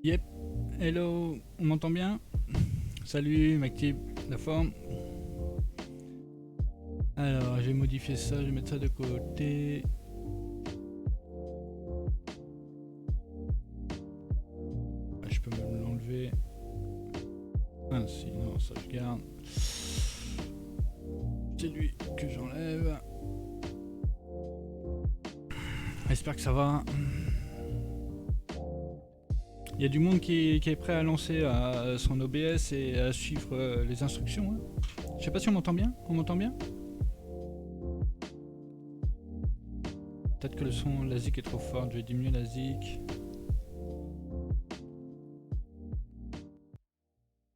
Yep, hello, on m'entend bien? Salut, Mactib, la forme. Alors, j'ai modifié ça, je vais mettre ça de côté. Ah, je peux même l'enlever. Ah, si, non, ça je garde. C'est lui que j'enlève. J'espère que ça va. Il y a du monde qui est prêt à lancer son OBS et à suivre les instructions. Hein. Je sais pas si on m'entend bien. On m'entend bien? Peut-être que le son, la zik est trop fort. Je vais diminuer la zik.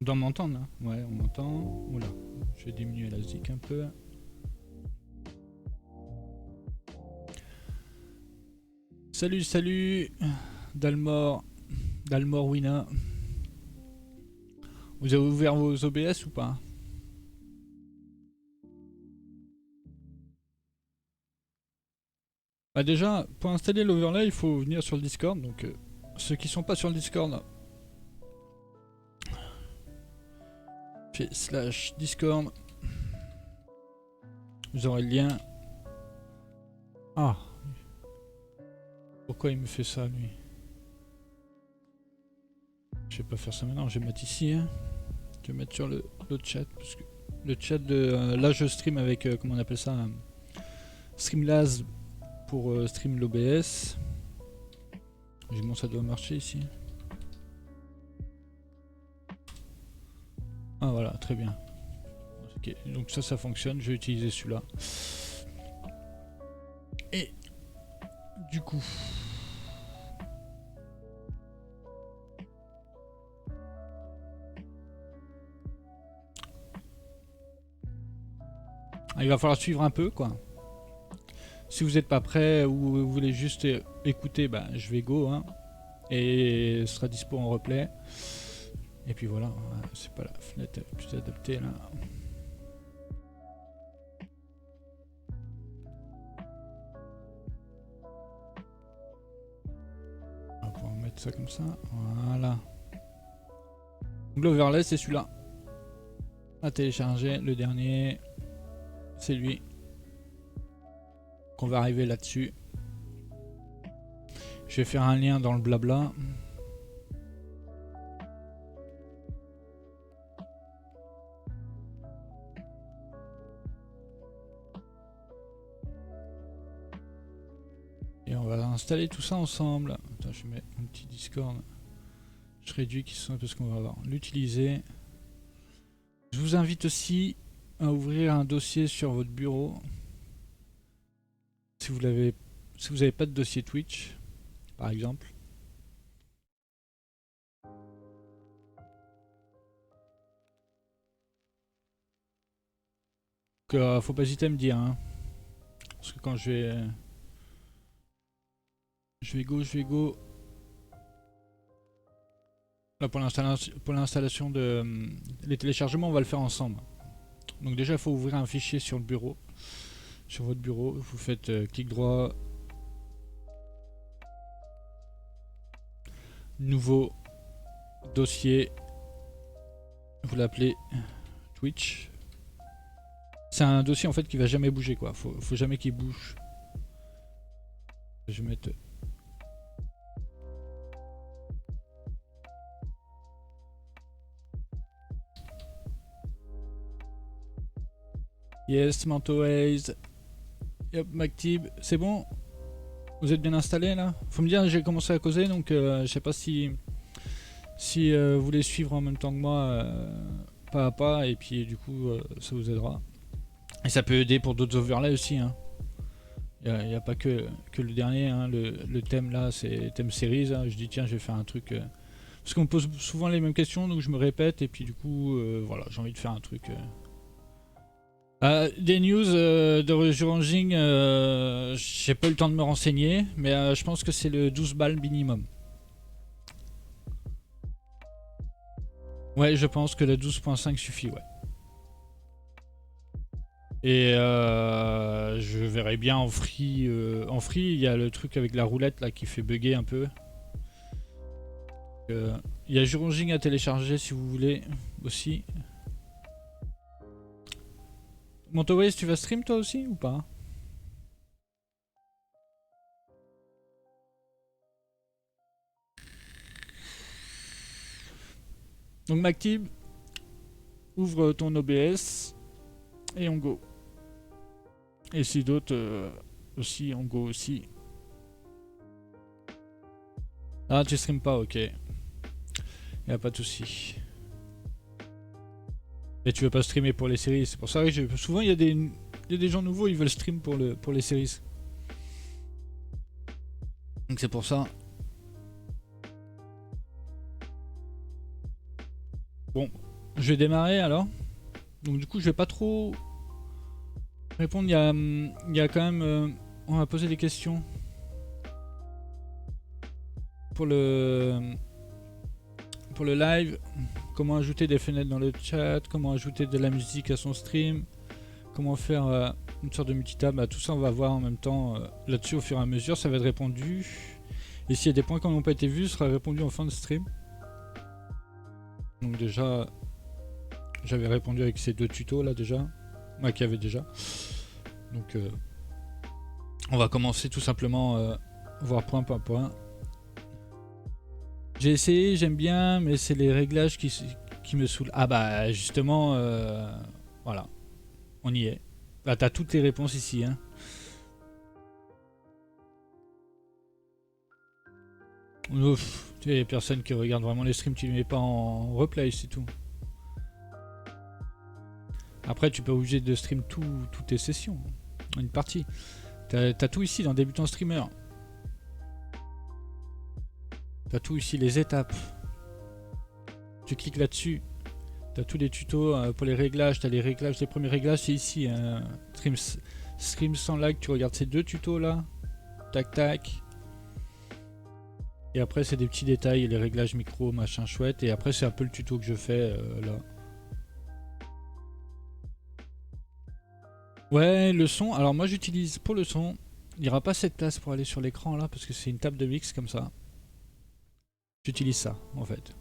On doit m'entendre là. Ouais, on m'entend. Oula, je vais diminuer la zik un peu. Salut, salut, Dalmor Wina. Vous avez ouvert vos OBS ou pas? Bah déjà, pour installer l'overlay, il faut venir sur le Discord. Donc ceux qui sont pas sur le Discord, fait /Discord. Vous aurez le lien. Ah, pourquoi il me fait ça lui? Je vais pas faire ça maintenant, je vais mettre ici. Hein. Je vais mettre sur le chat. Parce que le chat de. Là je stream avec. Comment on appelle ça, Streamlabs pour stream l'OBS. Bon, ça doit marcher ici. Ah voilà, très bien. Ok, donc ça fonctionne, je vais utiliser celui-là. Et du coup... il va falloir suivre un peu quoi. Si vous n'êtes pas prêt ou vous voulez juste écouter, bah, je vais go. Hein, et ce sera dispo en replay. Et puis voilà, c'est pas la fenêtre la plus adaptée là. On va pouvoir mettre ça comme ça. Voilà. L'overlay c'est celui-là. À télécharger, le dernier. C'est lui. Qu'on va arriver là-dessus. Je vais faire un lien dans le blabla. Et on va installer tout ça ensemble. Attends, je mets un petit Discord. Je réduis qui sont parce qu'on va avoir l'utiliser. Je vous invite aussi à ouvrir un dossier sur votre bureau. Si vous n'avez pas de dossier Twitch, par exemple. Faut pas hésiter à me dire. Hein. Parce que quand je vais go. Là pour l'installation de les téléchargements, on va le faire ensemble. Donc déjà il faut ouvrir un fichier sur le bureau. Sur votre bureau, vous faites clic droit, nouveau dossier, vous l'appelez Twitch. C'est un dossier en fait qui va jamais bouger quoi, faut jamais qu'il bouge. Je vais mettre yes, Mantoways. Yep, Mactib, c'est bon? Vous êtes bien installé là? Faut me dire, j'ai commencé à causer donc je sais pas si vous voulez suivre en même temps que moi pas à pas et puis du coup ça vous aidera. Et ça peut aider pour d'autres overlays aussi. Hein. Il n'y a pas que le dernier, hein. Le thème là c'est thème series. Hein. Je dis tiens je vais faire un truc. Parce qu'on me pose souvent les mêmes questions donc je me répète et puis du coup voilà j'ai envie de faire un truc. Des news de Ranging, j'ai pas eu le temps de me renseigner, mais je pense que c'est le 12 balles minimum. Ouais, je pense que le 12.5 suffit, ouais. Et je verrai bien en free. En free, il y a le truc avec la roulette là qui fait bugger un peu. Il y a Juronging à télécharger si vous voulez aussi. Montoways, tu vas stream toi aussi ou pas? Donc Mactib, ouvre ton OBS et on go. Et si d'autres aussi, on go aussi. Ah, tu stream pas, ok. Y'a pas de souci. Et tu veux pas streamer pour les séries, c'est pour ça que souvent il y a des gens nouveaux, ils veulent stream pour les séries. Donc c'est pour ça. Bon, je vais démarrer alors. Donc du coup je vais pas trop répondre, il y a quand même... on va poser des questions. Pour le live, comment ajouter des fenêtres dans le chat, comment ajouter de la musique à son stream, comment faire une sorte de multitable, bah, tout ça on va voir en même temps là-dessus au fur et à mesure, ça va être répondu. Et s'il y a des points qui n'ont pas été vus, ce sera répondu en fin de stream. Donc déjà, j'avais répondu avec ces 2 tutos là déjà, moi qui avait déjà. Donc on va commencer tout simplement, voir point par point. J'ai essayé, j'aime bien, mais c'est les réglages qui me saoulent. Ah bah justement, voilà, on y est. Bah t'as toutes tes réponses ici, hein. Ouf, tu sais, les personnes qui regardent vraiment les streams, tu les mets pas en replay, c'est tout. Après, tu peux obligé de stream toutes tes sessions, une partie. T'as tout ici dans débutant streamer. T'as tout ici, les étapes. Tu cliques là-dessus. T'as tous les tutos pour les réglages. T'as les réglages, les premiers réglages, c'est ici. Hein. Stream sans lag, tu regardes ces 2 tutos là. Tac tac. Et après, c'est des petits détails, les réglages micro, machin chouette. Et après, c'est un peu le tuto que je fais là. Ouais, le son. Alors, moi, j'utilise pour le son. Il n'y aura pas cette place pour aller sur l'écran là parce que c'est une table de mix comme ça. J'utilise ça en fait.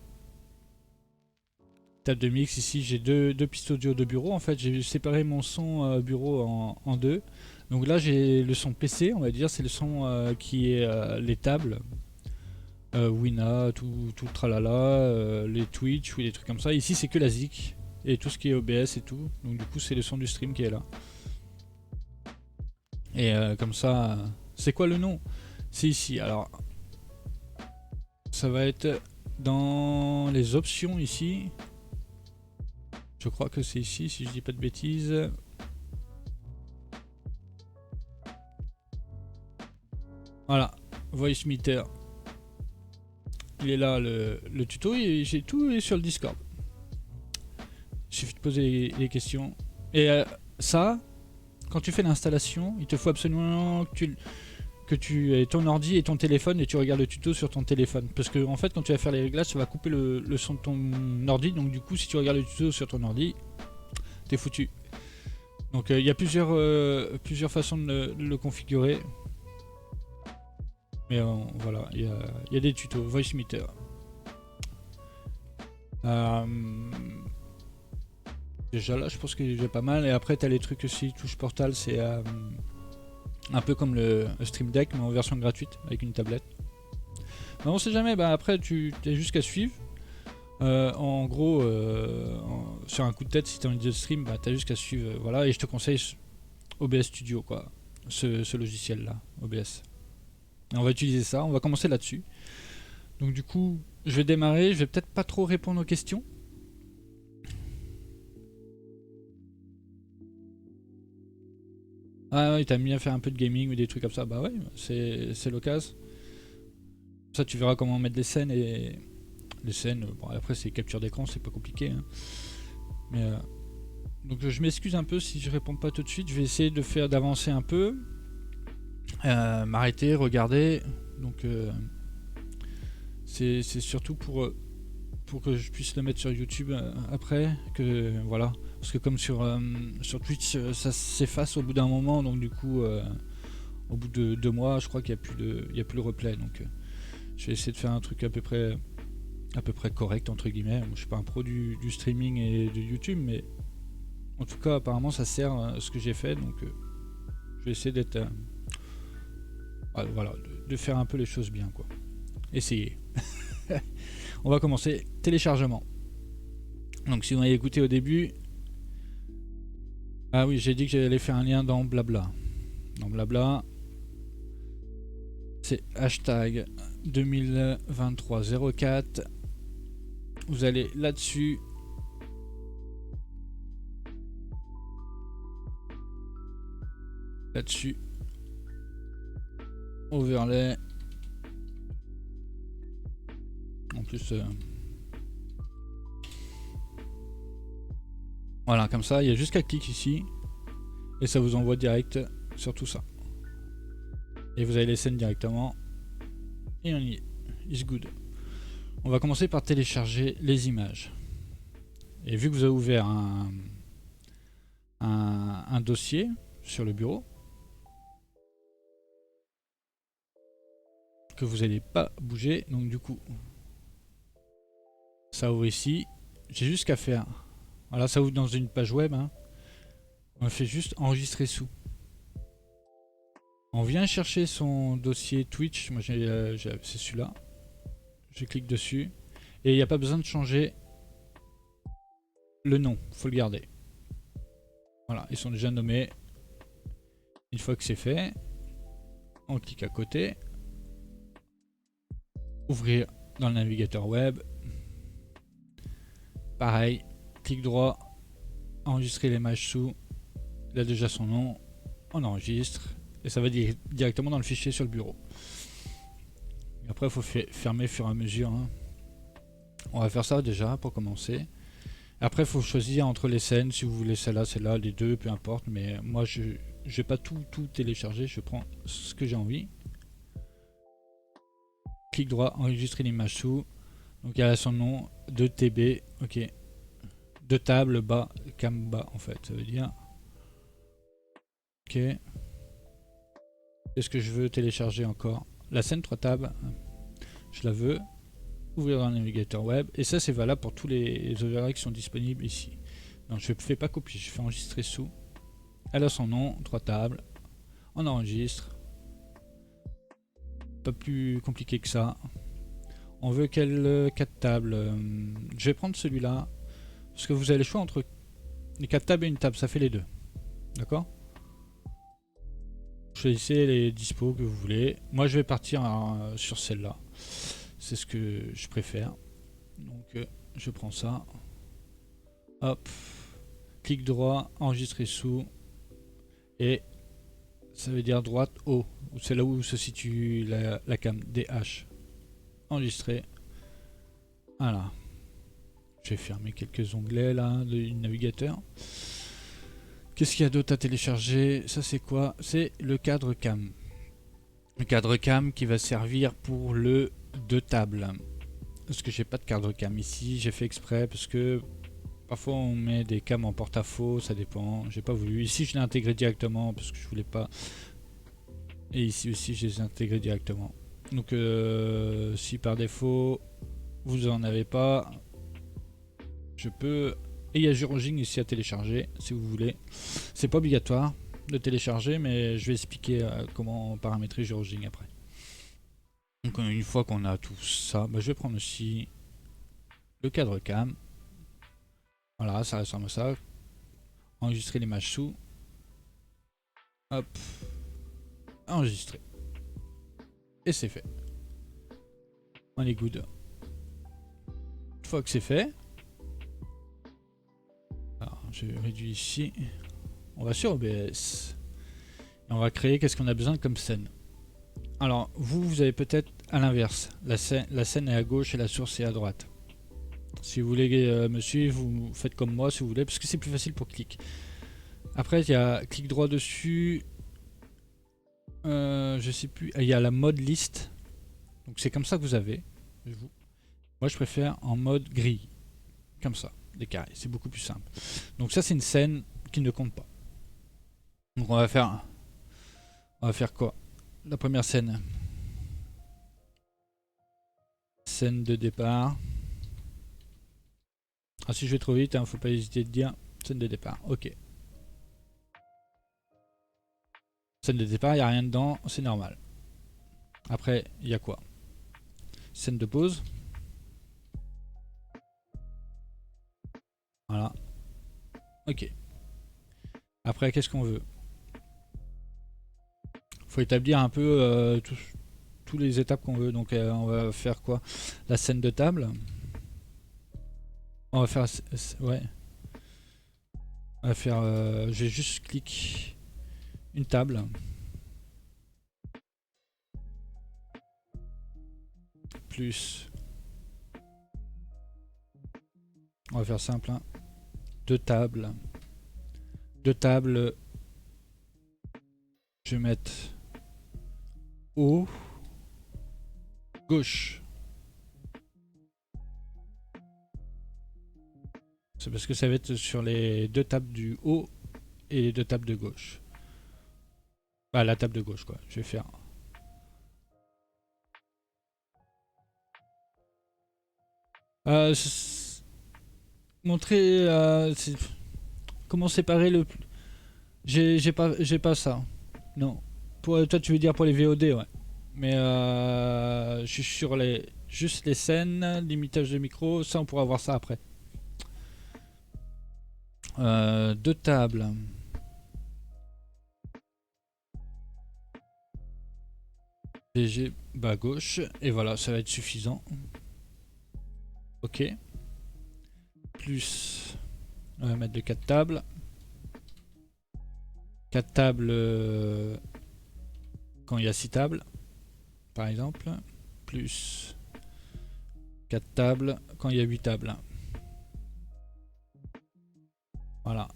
Table de mix ici, j'ai deux pistes audio de bureau. En fait, j'ai séparé mon son bureau en 2. Donc là, j'ai le son PC, on va dire, c'est le son qui est les tables. Wina, tout le tralala, les Twitch ou des trucs comme ça. Ici, c'est que la ZIC et tout ce qui est OBS et tout. Donc du coup, c'est le son du stream qui est là. Et comme ça, c'est quoi le nom? C'est ici. Alors, ça va être dans les options ici. Je crois que c'est ici, si je dis pas de bêtises. Voilà, Voice Meter. Il est là le tuto et j'ai tout est sur le Discord. Il suffit de poser les questions. Et ça, quand tu fais l'installation, il te faut absolument que tu aies ton ordi et ton téléphone et tu regardes le tuto sur ton téléphone. Parce que en fait, quand tu vas faire les réglages, ça va couper le son de ton ordi. Donc du coup, si tu regardes le tuto sur ton ordi, t'es foutu. Donc il y a plusieurs façons de le configurer. Mais voilà, il y a des tutos, Voice Meter. Déjà là, je pense que j'ai pas mal. Et après, t'as les trucs aussi, touche portal, c'est un peu comme le Stream Deck, mais en version gratuite, avec une tablette. Mais on sait jamais, bah après, tu t'as juste qu'à suivre. En gros, sur un coup de tête, si t'as envie de stream, bah t'as juste qu'à suivre. Voilà, et je te conseille OBS Studio, quoi. Ce logiciel-là, OBS. Et on va utiliser ça, on va commencer là-dessus. Donc du coup, je vais démarrer, je vais peut-être pas trop répondre aux questions. Ah ouais, t'as mis à faire un peu de gaming ou des trucs comme ça, bah ouais, c'est l'occasion. Ça tu verras comment mettre les scènes et... Les scènes, bon après c'est capture d'écran, c'est pas compliqué. Hein. Mais donc je m'excuse un peu si je réponds pas tout de suite, je vais essayer de faire d'avancer un peu. M'arrêter, regarder. Donc c'est surtout pour que je puisse le mettre sur YouTube après. Que voilà. Parce que comme sur Twitch, ça s'efface au bout d'un moment. Donc du coup, au bout de 2 mois, je crois qu'il n'y a plus le replay. Donc je vais essayer de faire un truc à peu près à peu près correct entre guillemets. Je suis pas un pro du streaming et de YouTube, mais en tout cas apparemment ça sert à ce que j'ai fait, donc je vais essayer d'être voilà, de faire un peu les choses bien quoi. Essayer. On va commencer téléchargement. Donc si vous m'avez écouté au début, ah oui, j'ai dit que j'allais faire un lien dans Blabla. Dans Blabla, c'est hashtag 2023-04. Vous allez là-dessus. Là-dessus. Overlay. En plus, voilà, comme ça, il y a juste qu'à cliquer ici. Et ça vous envoie direct sur tout ça. Et vous avez les scènes directement. Et on y est. It's good. On va commencer par télécharger les images. Et vu que vous avez ouvert un dossier sur le bureau, que vous n'allez pas bouger, donc du coup, ça ouvre ici. J'ai juste qu'à faire. Voilà, ça ouvre dans une page web. Hein. On fait juste enregistrer sous. On vient chercher son dossier Twitch. Moi, c'est celui-là. Je clique dessus. Et il n'y a pas besoin de changer le nom. Faut le garder. Voilà, ils sont déjà nommés. Une fois que c'est fait, on clique à côté. Ouvrir dans le navigateur web. Pareil, clic droit, enregistrer l'image sous. Il a déjà son nom. On enregistre. Et ça va directement dans le fichier sur le bureau. Et après, il faut fermer au fur et à mesure. Hein. On va faire ça déjà pour commencer. Après, il faut choisir entre les scènes. Si vous voulez celle-là, les deux, peu importe. Mais moi, je ne vais pas tout télécharger. Je prends ce que j'ai envie. Clic droit, enregistrer l'image sous. Donc il y a son nom, 2TB. Ok. De table bas, cam bas en fait. Ça veut dire. Ok. Est-ce que je veux télécharger encore? La scène 3 tables. Je la veux. Ouvrir dans le navigateur web. Et ça, c'est valable pour tous les overlays qui sont disponibles ici. Donc, je ne fais pas copier. Je fais enregistrer sous. Elle a son nom, 3 tables. On enregistre. Pas plus compliqué que ça. On veut quelle 4 tables? Je vais prendre celui-là. Parce que vous avez le choix entre les 4 tables et une table. Ça fait les deux. D'accord? Choisissez les dispos que vous voulez. Moi, je vais partir sur celle-là. C'est ce que je préfère. Donc, je prends ça. Hop. Clic droit, enregistrer sous. Et ça veut dire droite haut. C'est là où se situe la cam. DH. Enregistrer. Voilà. Je vais fermer quelques onglets là du navigateur. Qu'est-ce qu'il y a d'autre à télécharger? Ça c'est quoi? C'est le cadre cam. Le cadre cam qui va servir pour le 2 tables. Parce que j'ai pas de cadre cam ici, j'ai fait exprès parce que parfois on met des cams en porte-à-faux, ça dépend, j'ai pas voulu. Ici je l'ai intégré directement parce que je voulais pas. Et ici aussi je les ai intégrés directement. Donc si par défaut vous en avez pas, je peux. Et il y a Giroging ici à télécharger si vous voulez. C'est pas obligatoire de télécharger, mais je vais expliquer comment paramétrer Giroging après. Donc une fois qu'on a tout ça, je vais prendre aussi le cadre cam. Voilà, ça ressemble à ça. Enregistrer l'image sous. Hop. Enregistrer. Et c'est fait. On est good. Une fois que c'est fait, alors je réduis ici. On va sur OBS. Et on va créer qu'est-ce qu'on a besoin comme scène. Alors vous avez peut-être à l'inverse. La scène est à gauche et la source est à droite. Si vous voulez me suivre, vous faites comme moi si vous voulez, parce que c'est plus facile pour clic. Après il y a clic droit dessus. Je sais plus. Il y a la mode liste. Donc c'est comme ça que vous avez. Moi je préfère en mode grille. Comme ça, des carrés. C'est beaucoup plus simple. Donc ça c'est une scène qui ne compte pas. Donc on va faire quoi? La première scène. Scène de départ. Ah, si je vais trop vite, hein, faut pas hésiter de dire scène de départ. Ok. Scène de départ, il n'y a rien dedans, c'est normal. Après, il y a quoi? Scène de pause. Voilà. Ok. Après, qu'est-ce qu'on veut? Faut établir un peu tous les étapes qu'on veut. Donc, on va faire quoi? La scène de table. On va faire... Ouais. On va faire... je vais juste cliquer une table. Plus... On va faire simple. Hein. Deux tables. Deux tables. Je vais mettre... haut. Gauche. C'est parce que ça va être sur les deux tables du haut et les deux tables de gauche. Bah, la table de gauche, quoi. Je vais faire... montrer... comment séparer le... J'ai pas ça. Non. Pour, toi, tu veux dire pour les VOD, ouais. Mais je suis sur les... Juste les scènes, limitage de micro, ça on pourra voir ça après. Deux tables. DG bas gauche. Et voilà, ça va être suffisant. Ok. Plus... On va mettre de 4 tables. 4 tables quand il y a 6 tables, par exemple. Plus 4 tables quand il y a 8 tables. Voilà.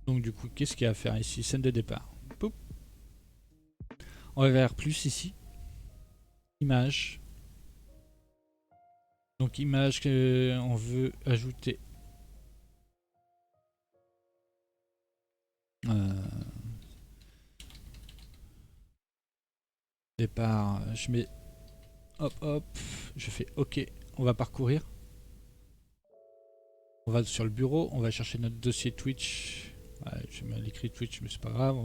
Donc du coup, qu'est-ce qu'il y a à faire ici? Scène de départ. Poup. On va vers plus ici. Image. Donc image qu'on veut ajouter. Départ, je mets... Hop hop, je fais OK. On va parcourir. On va sur le bureau, on va chercher notre dossier Twitch. Ouais, je mets l'écrit Twitch, mais c'est pas grave.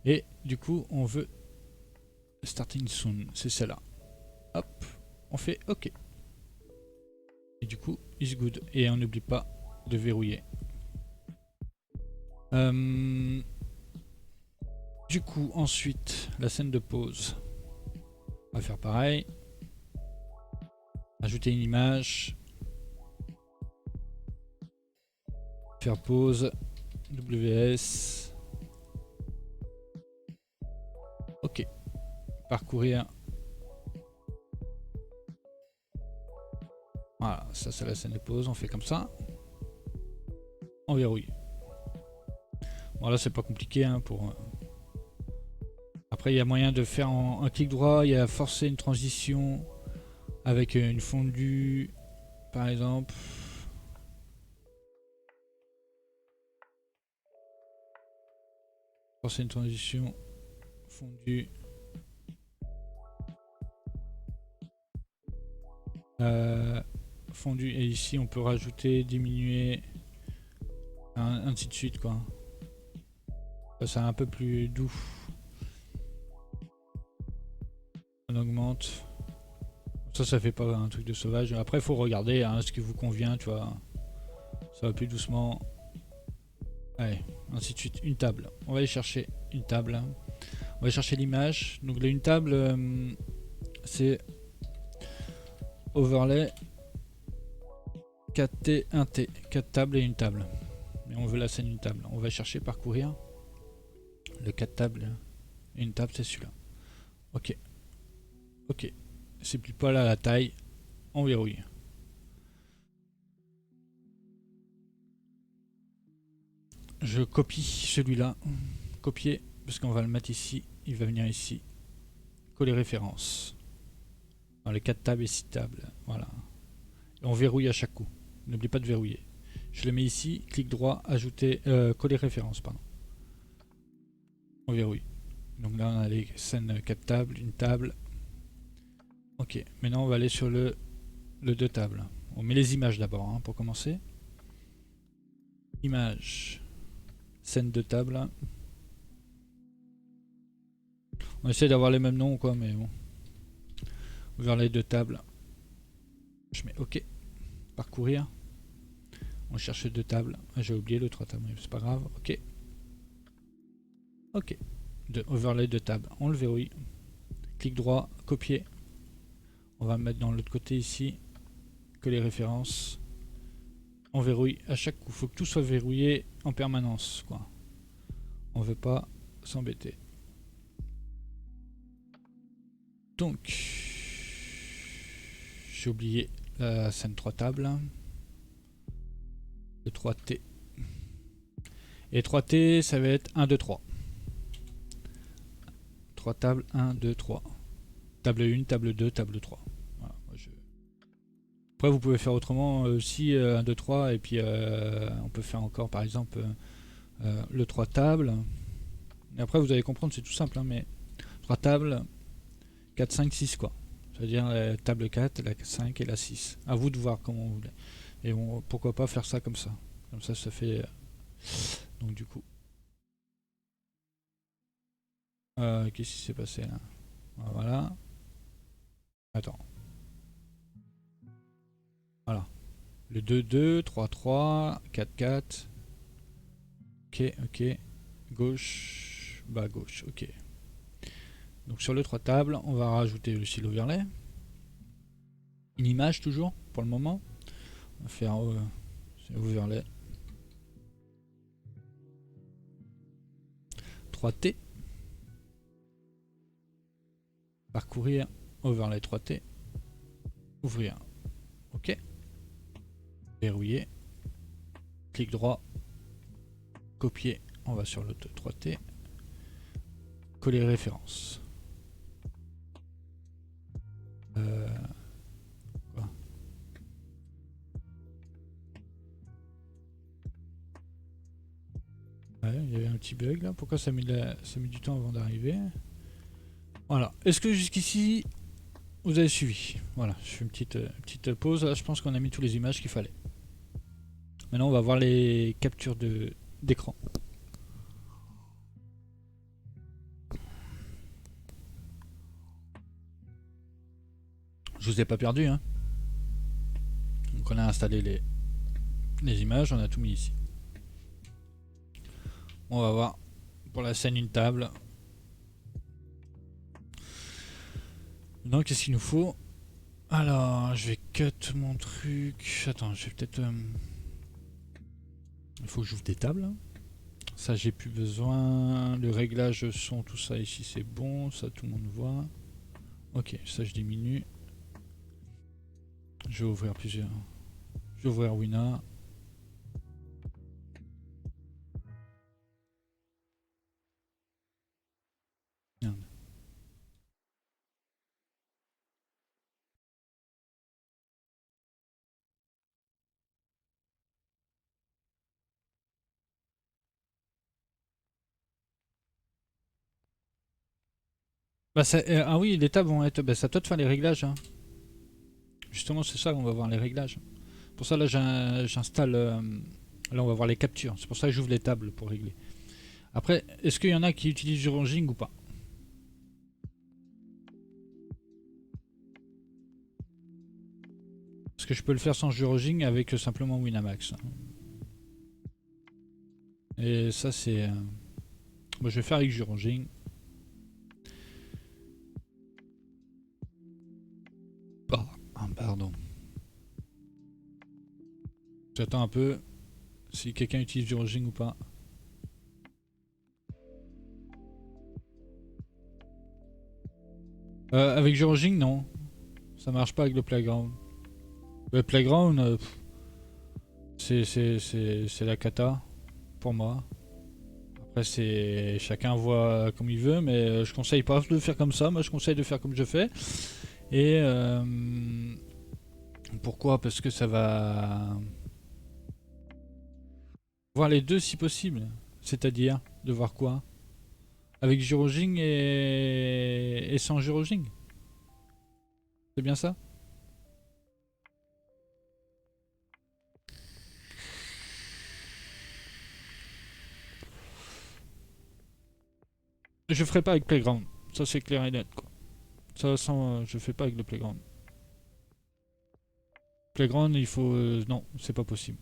Et du coup, on veut starting soon, c'est celle-là. Hop, on fait OK. Et du coup, is good. Et on n'oublie pas de verrouiller. Du coup, ensuite, la scène de pause. On va faire pareil. Ajouter une image. Faire pause. WS. Ok. Parcourir. Voilà, ça c'est la scène de pause. On fait comme ça. On verrouille. Voilà, c'est pas compliqué hein, pour. Après, il y a moyen de faire un clic droit. Il y a forcer une transition avec une fondue, par exemple. Forcer une transition fondue. Fondu, et ici on peut rajouter, diminuer, ainsi de suite quoi. Ça c'est un peu plus doux. On augmente. Ça fait pas un truc de sauvage. Après faut regarder hein, ce qui vous convient, tu vois. Ça va plus doucement. Allez, ainsi de suite. Une table. On va aller chercher une table. On va chercher l'image. Donc là, une table, c'est overlay 4T, 1T. 4 tables et une table. Mais on veut la scène une table. On va chercher, parcourir. Le 4 tables et une table, c'est celui-là. Ok. Ok. C'est plus pas là la taille. On verrouille. Je copie celui-là. Copier. Parce qu'on va le mettre ici. Il va venir ici. Coller référence. Dans les 4 tables et 6 tables. Voilà. Et on verrouille à chaque coup. N'oublie pas de verrouiller. Je le mets ici. Clic droit. Ajouter. Coller référence. Pardon. On verrouille. Donc là on a les scènes 4 tables. Une table. Ok. Maintenant on va aller sur le 2 tables. On met les images d'abord hein, pour commencer. Images. Scène de table. On essaie d'avoir les mêmes noms quoi, mais bon. Overlay de table. Je mets OK. Parcourir. On cherche deux tables. J'ai oublié le 3 tables, mais c'est pas grave. OK. OK. Overlay de table. On le verrouille. Clic droit, copier. On va mettre dans l'autre côté ici. Que les références. On verrouille à chaque coup. Il faut que tout soit verrouillé en permanence, quoi. On veut pas s'embêter. Donc, j'ai oublié la scène 3 tables. Le 3T. Et 3T, ça va être 1, 2, 3. 3 tables, 1, 2, 3. Table 1, table 2, table 3. Voilà, après, vous pouvez faire autrement aussi 1, 2, 3. Et puis, on peut faire encore, par exemple, le 3 tables. Et après, vous allez comprendre, c'est tout simple. Hein, mais 3 tables, 4, 5, 6, quoi. C'est-à-dire la table 4, la 5 et la 6. À vous de voir comment vous voulez. Et bon, pourquoi pas faire ça comme ça. Comme ça fait... donc du coup... qu'est-ce qui s'est passé là? Voilà. Attends. Voilà. Le 2, 2, 3, 3, 4, 4. Ok, ok. Gauche, bas, gauche, ok. Donc sur le 3 tables, on va rajouter aussi l'overlay. Une image toujours, pour le moment. On va faire overlay. 3T. Parcourir, overlay 3T. Ouvrir. OK. Verrouiller. Clic droit. Copier. On va sur le 3T. Coller référence. Quoi? Ouais, il y avait un petit bug là. Pourquoi ça met du temps avant d'arriver? Voilà. Est-ce que jusqu'ici vous avez suivi? Voilà, je fais une petite pause. Là, je pense qu'on a mis toutes les images qu'il fallait. Maintenant, on va voir les captures d'écran. Je vous ai pas perdu, hein. Donc on a installé les images, on a tout mis ici. On va voir pour la scène une table. Maintenant, qu'est-ce qu'il nous faut? Alors, je vais cut mon truc. Attends, je vais peut-être... Il faut que j'ouvre des tables. Ça, j'ai plus besoin. Le réglage son, tout ça ici, c'est bon. Ça, tout le monde voit. Ok, ça, je diminue. Je vais ouvrir plusieurs. Je vais ouvrir Wina. Merde. Bah ah oui, les tables vont être... Bah, c'est à toi de faire les réglages. Hein. Justement, c'est ça qu'on va voir, les réglages. Pour ça, là, j'installe... là, on va voir les captures. C'est pour ça que j'ouvre les tables pour régler. Après, est-ce qu'il y en a qui utilisent du ranging ou pas? Parce que je peux le faire sans Juroging avec simplement Winamax. Et ça c'est... Moi je vais faire avec Juroging. Ah, pardon. J'attends un peu si quelqu'un utilise Juroging ou pas. Avec Juroging non. Ça marche pas avec le Playground. Le Playground, c'est la cata pour moi. Après c'est chacun voit comme il veut, mais je conseille pas de faire comme ça. Moi je conseille de faire comme je fais. Et pourquoi? Parce que ça va voir les deux si possible. C'est-à-dire de voir quoi? Avec Juroging et sans Juroging. C'est bien ça? Je ferai pas avec Playground. Ça c'est clair et net quoi. Ça sans, je fais pas avec le Playground. Playground il faut... non, c'est pas possible.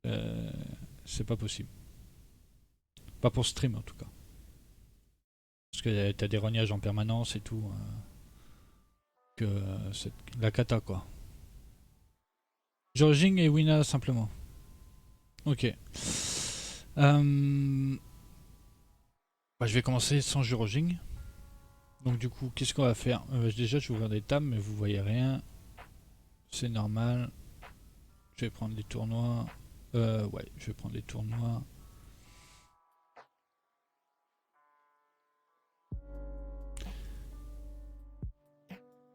Euh, c'est pas possible. Pas pour stream en tout cas. Parce que t'as des rognages en permanence et tout. Que c'est la cata quoi. Georging et Wina simplement. Ok. Bah, je vais commencer sans Georging. Donc du coup, qu'est-ce qu'on va faire? Déjà, je vais ouvrir des tables, mais vous voyez rien. C'est normal. Je vais prendre des tournois. Ouais, je vais prendre des tournois.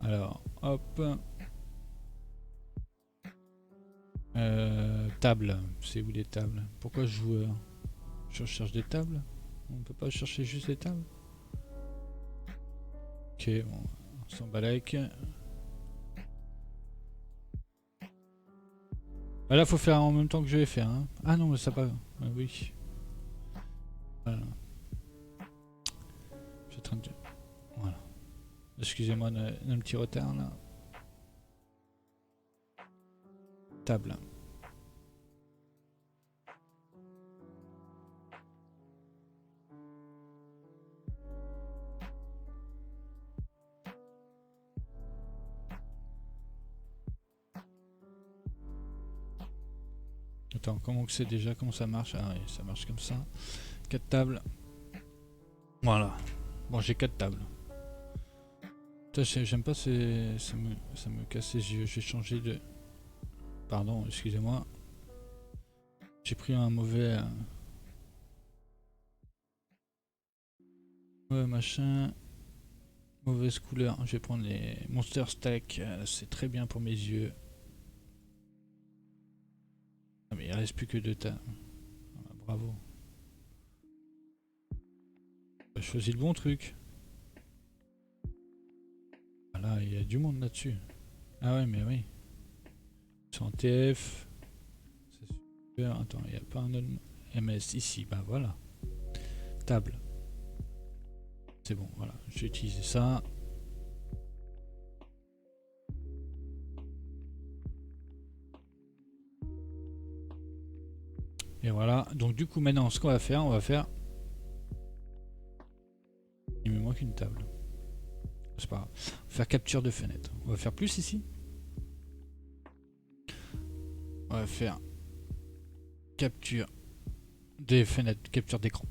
Alors, hop. Table. C'est où les tables? Pourquoi joueur? Je recherche des tables? On peut pas chercher juste des tables? Ok, bon, on s'en balèque. Bah là, faut faire en même temps que je vais faire. Hein. Ah non, mais ça pas. Ah, oui. Voilà. Je suis en train de... Voilà. Excusez-moi d'un petit retard là. Table. Attends, comment c'est déjà? Comment ça marche? Ah oui, ça marche comme ça. 4 tables. Voilà. Bon, j'ai 4 tables. J'aime pas, ça me casse les yeux. J'ai changé de... Pardon, excusez-moi. J'ai pris un mauvais... mauvais machin. Mauvaise couleur. Je vais prendre les Monster Stack. C'est très bien pour mes yeux. Ah, mais il reste plus que 2 tables. Ah, bravo. J'ai choisi le bon truc. Ah là, il y a du monde là-dessus. Ah ouais, mais oui. C'est en TF. C'est super. Attends, il n'y a pas un autre MS ici. Bah voilà. Table. C'est bon, voilà. J'ai utilisé ça. Et voilà. Donc du coup, maintenant, ce qu'on va faire, on va faire... Il me manque une table. C'est pas grave. On va faire capture de fenêtre. On va faire plus ici. On va faire capture des fenêtres, capture d'écran.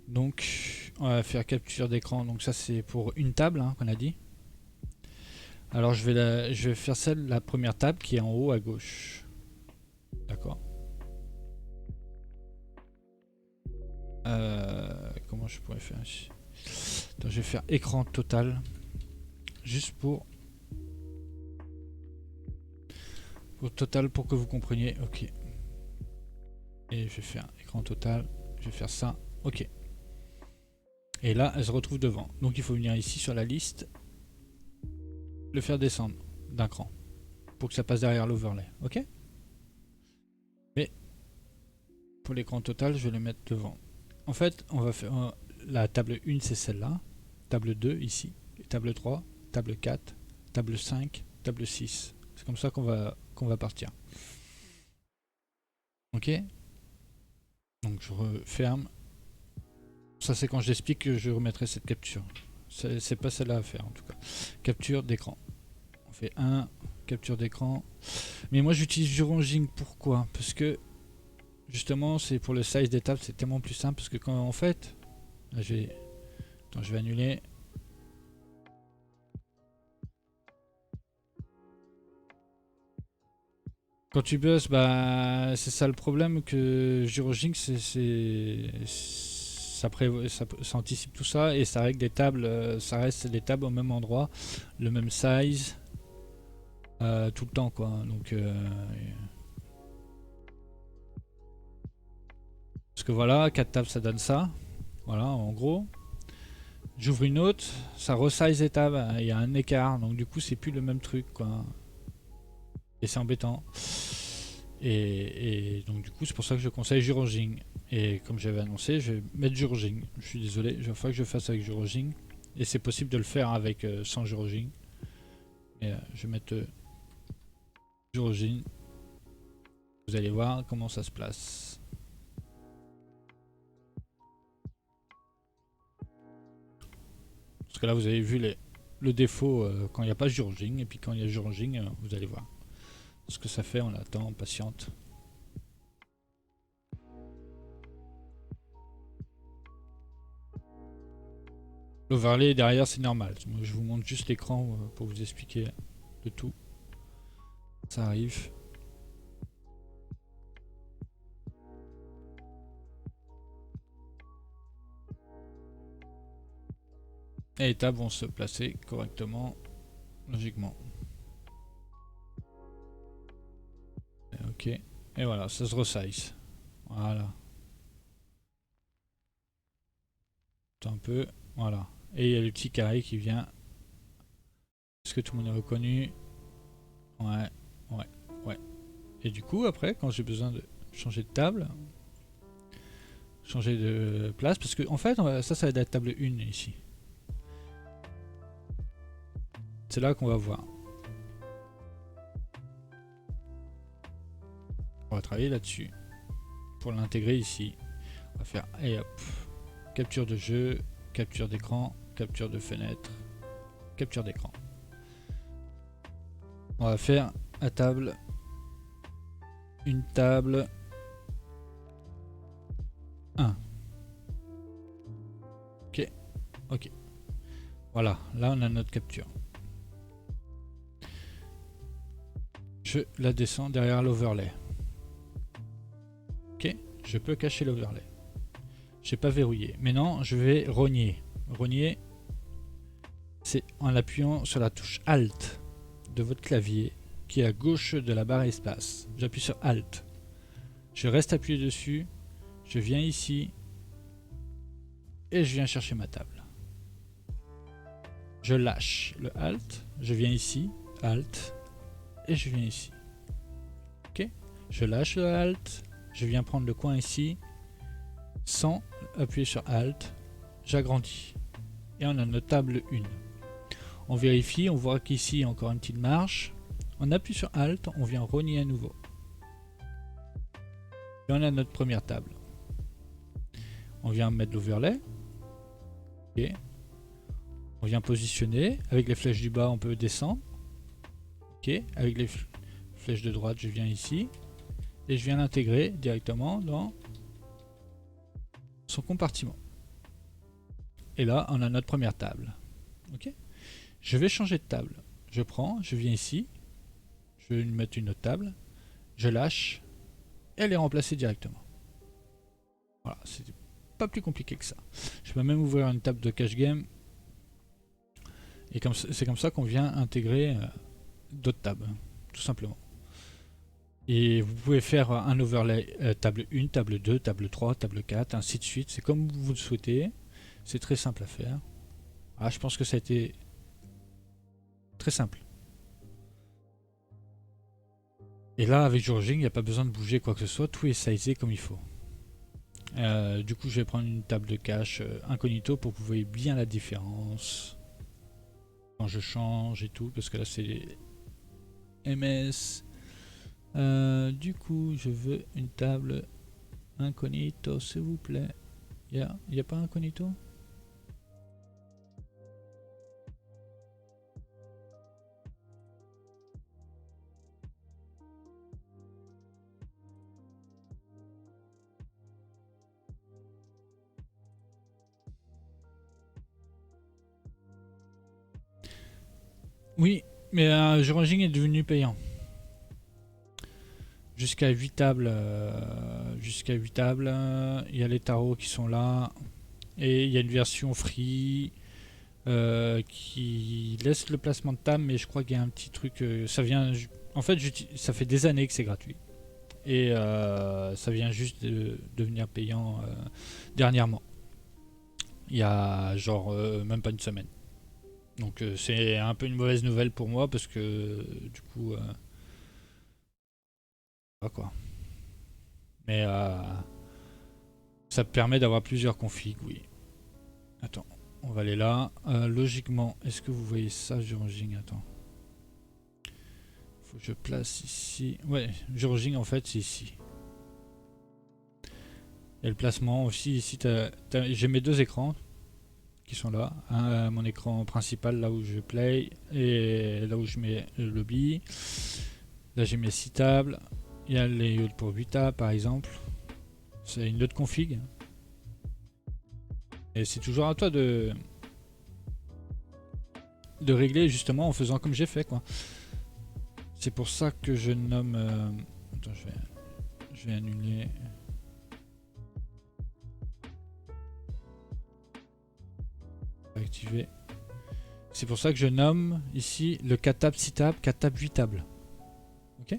Donc, on va faire capture d'écran. Donc ça, c'est pour une table hein, qu'on a dit. Alors, je vais faire celle, la première table qui est en haut à gauche. D'accord. Comment je pourrais faire ici? Attends, je vais faire écran total. Juste pour total pour que vous compreniez. Ok. Et je vais faire écran total. Je vais faire ça. Ok. Et là, elle se retrouve devant. Donc il faut venir ici sur la liste. Le faire descendre d'un cran. Pour que ça passe derrière l'overlay. Ok. Mais pour l'écran total, je vais le mettre devant. En fait, on va faire... la table 1, c'est celle-là. Table 2, ici. Table 3. Table 4. Table 5. Table 6. C'est comme ça qu'on va partir. Ok. Donc je referme. Ça c'est quand j'explique que je remettrai cette capture. C'est pas celle-là à faire en tout cas. Capture d'écran. On fait 1, capture d'écran. Mais moi j'utilise Georging, pourquoi? Parce que justement c'est pour le size des tables, c'est tellement plus simple. Parce que quand en fait... Là, attends, je vais annuler. Quand tu bosses, bah c'est ça le problème que Georging ça anticipe tout ça et ça règle des tables, ça reste des tables au même endroit, le même size, tout le temps quoi. Donc parce que voilà, 4 tables ça donne ça. Voilà en gros. J'ouvre une autre, ça resize les tables, il y a un écart, donc du coup c'est plus le même truc quoi. Et c'est embêtant. Et donc du coup c'est pour ça que je conseille Georging. Et comme j'avais annoncé, je vais mettre du Euroging. Je suis désolé, il va falloir que je fasse avec du Euroging. Et c'est possible de le faire avec sans Euroging. Mais je vais mettre du Euroging. Vous allez voir comment ça se place. Parce que là vous avez vu le défaut quand il n'y a pas de Euroging. Et puis quand il y a Euroging, vous allez voir ce que ça fait. On attend, on patiente. L'overlay derrière c'est normal. Moi, je vous montre juste l'écran pour vous expliquer le tout. Ça arrive. Et les tables vont se placer correctement, logiquement. Ok. Et voilà, ça se resize. Voilà. Attends un peu. Voilà. Et il y a le petit carré qui vient. Est-ce que tout le monde est reconnu? Ouais, ouais, ouais. Et du coup, après, quand j'ai besoin de changer de table, changer de place, parce que en fait, ça va être la table 1 ici. C'est là qu'on va voir. On va travailler là-dessus. Pour l'intégrer ici. On va faire, et hop, capture de jeu, capture d'écran, capture de fenêtre, capture d'écran. On va faire à table, une table 1. Ok, ok. Voilà, là on a notre capture. Je la descends derrière l'overlay. Ok, je peux cacher l'overlay. J'ai pas verrouillé. Maintenant, je vais rogner. Rogner, c'est en appuyant sur la touche Alt de votre clavier qui est à gauche de la barre espace. J'appuie sur Alt. Je reste appuyé dessus. Je viens ici et je viens chercher ma table. Je lâche le Alt. Je viens ici, Alt, et je viens ici. Ok. Je lâche le Alt. Je viens prendre le coin ici. Sans appuyer sur Alt, j'agrandis. Et on a notre table 1. On vérifie, on voit qu'ici il y a encore une petite marge. On appuie sur Alt, on vient rogner à nouveau. Et on a notre première table. On vient mettre l'overlay. Okay. On vient positionner. Avec les flèches du bas, on peut descendre. Okay. Avec les flèches de droite, je viens ici. Et je viens l'intégrer directement dans son compartiment. Et là, on a notre première table. Ok. Je vais changer de table. Je prends, je viens ici. Je vais lui mettre une autre table. Je lâche. Et elle est remplacée directement. Voilà, c'est pas plus compliqué que ça. Je peux même ouvrir une table de cache game. Et c'est comme ça qu'on vient intégrer d'autres tables. Tout simplement. Et vous pouvez faire un overlay table 1, table 2, table 3, table 4, ainsi de suite. C'est comme vous le souhaitez. C'est très simple à faire. Ah, je pense que ça a été très simple. Et là, avec Euroging, il n'y a pas besoin de bouger quoi que ce soit. Tout est sizé comme il faut. Du coup, je vais prendre une table de cache incognito pour que vous voyez bien la différence. Quand je change et tout, parce que là, c'est MS. Du coup, je veux une table incognito, s'il vous plaît. Il y a pas incognito? Oui, mais Euroging est devenu payant. Jusqu'à 8 tables. Jusqu'à 8 tables. Il y a les tarots qui sont là. Et il y a une version free qui laisse le placement de table, mais je crois qu'il y a un petit truc. Ça vient. En fait, ça fait des années que c'est gratuit. Et ça vient juste de devenir payant dernièrement. Il y a genre même pas une semaine. Donc c'est un peu une mauvaise nouvelle pour moi parce que du coup. Quoi. Mais Ça permet d'avoir plusieurs configs, oui. Attends, on va aller là. Logiquement, est-ce que vous voyez ça, Georging? Attends. Faut que je place ici. Ouais, Georging en fait, c'est ici. Et le placement aussi, ici, j'ai mes deux écrans qui sont là. Mon écran principal, là où je play, et là où je mets le lobby. Là, j'ai mes 6 tables. Il y a les pour 8 tables, par exemple. C'est une autre config. Et c'est toujours à toi de régler justement en faisant comme j'ai fait, quoi. C'est pour ça que je nomme... Attends, je vais annuler... Activer. C'est pour ça que je nomme ici le 4 tables, 6 tables, 4 tables, 8 tables. Ok.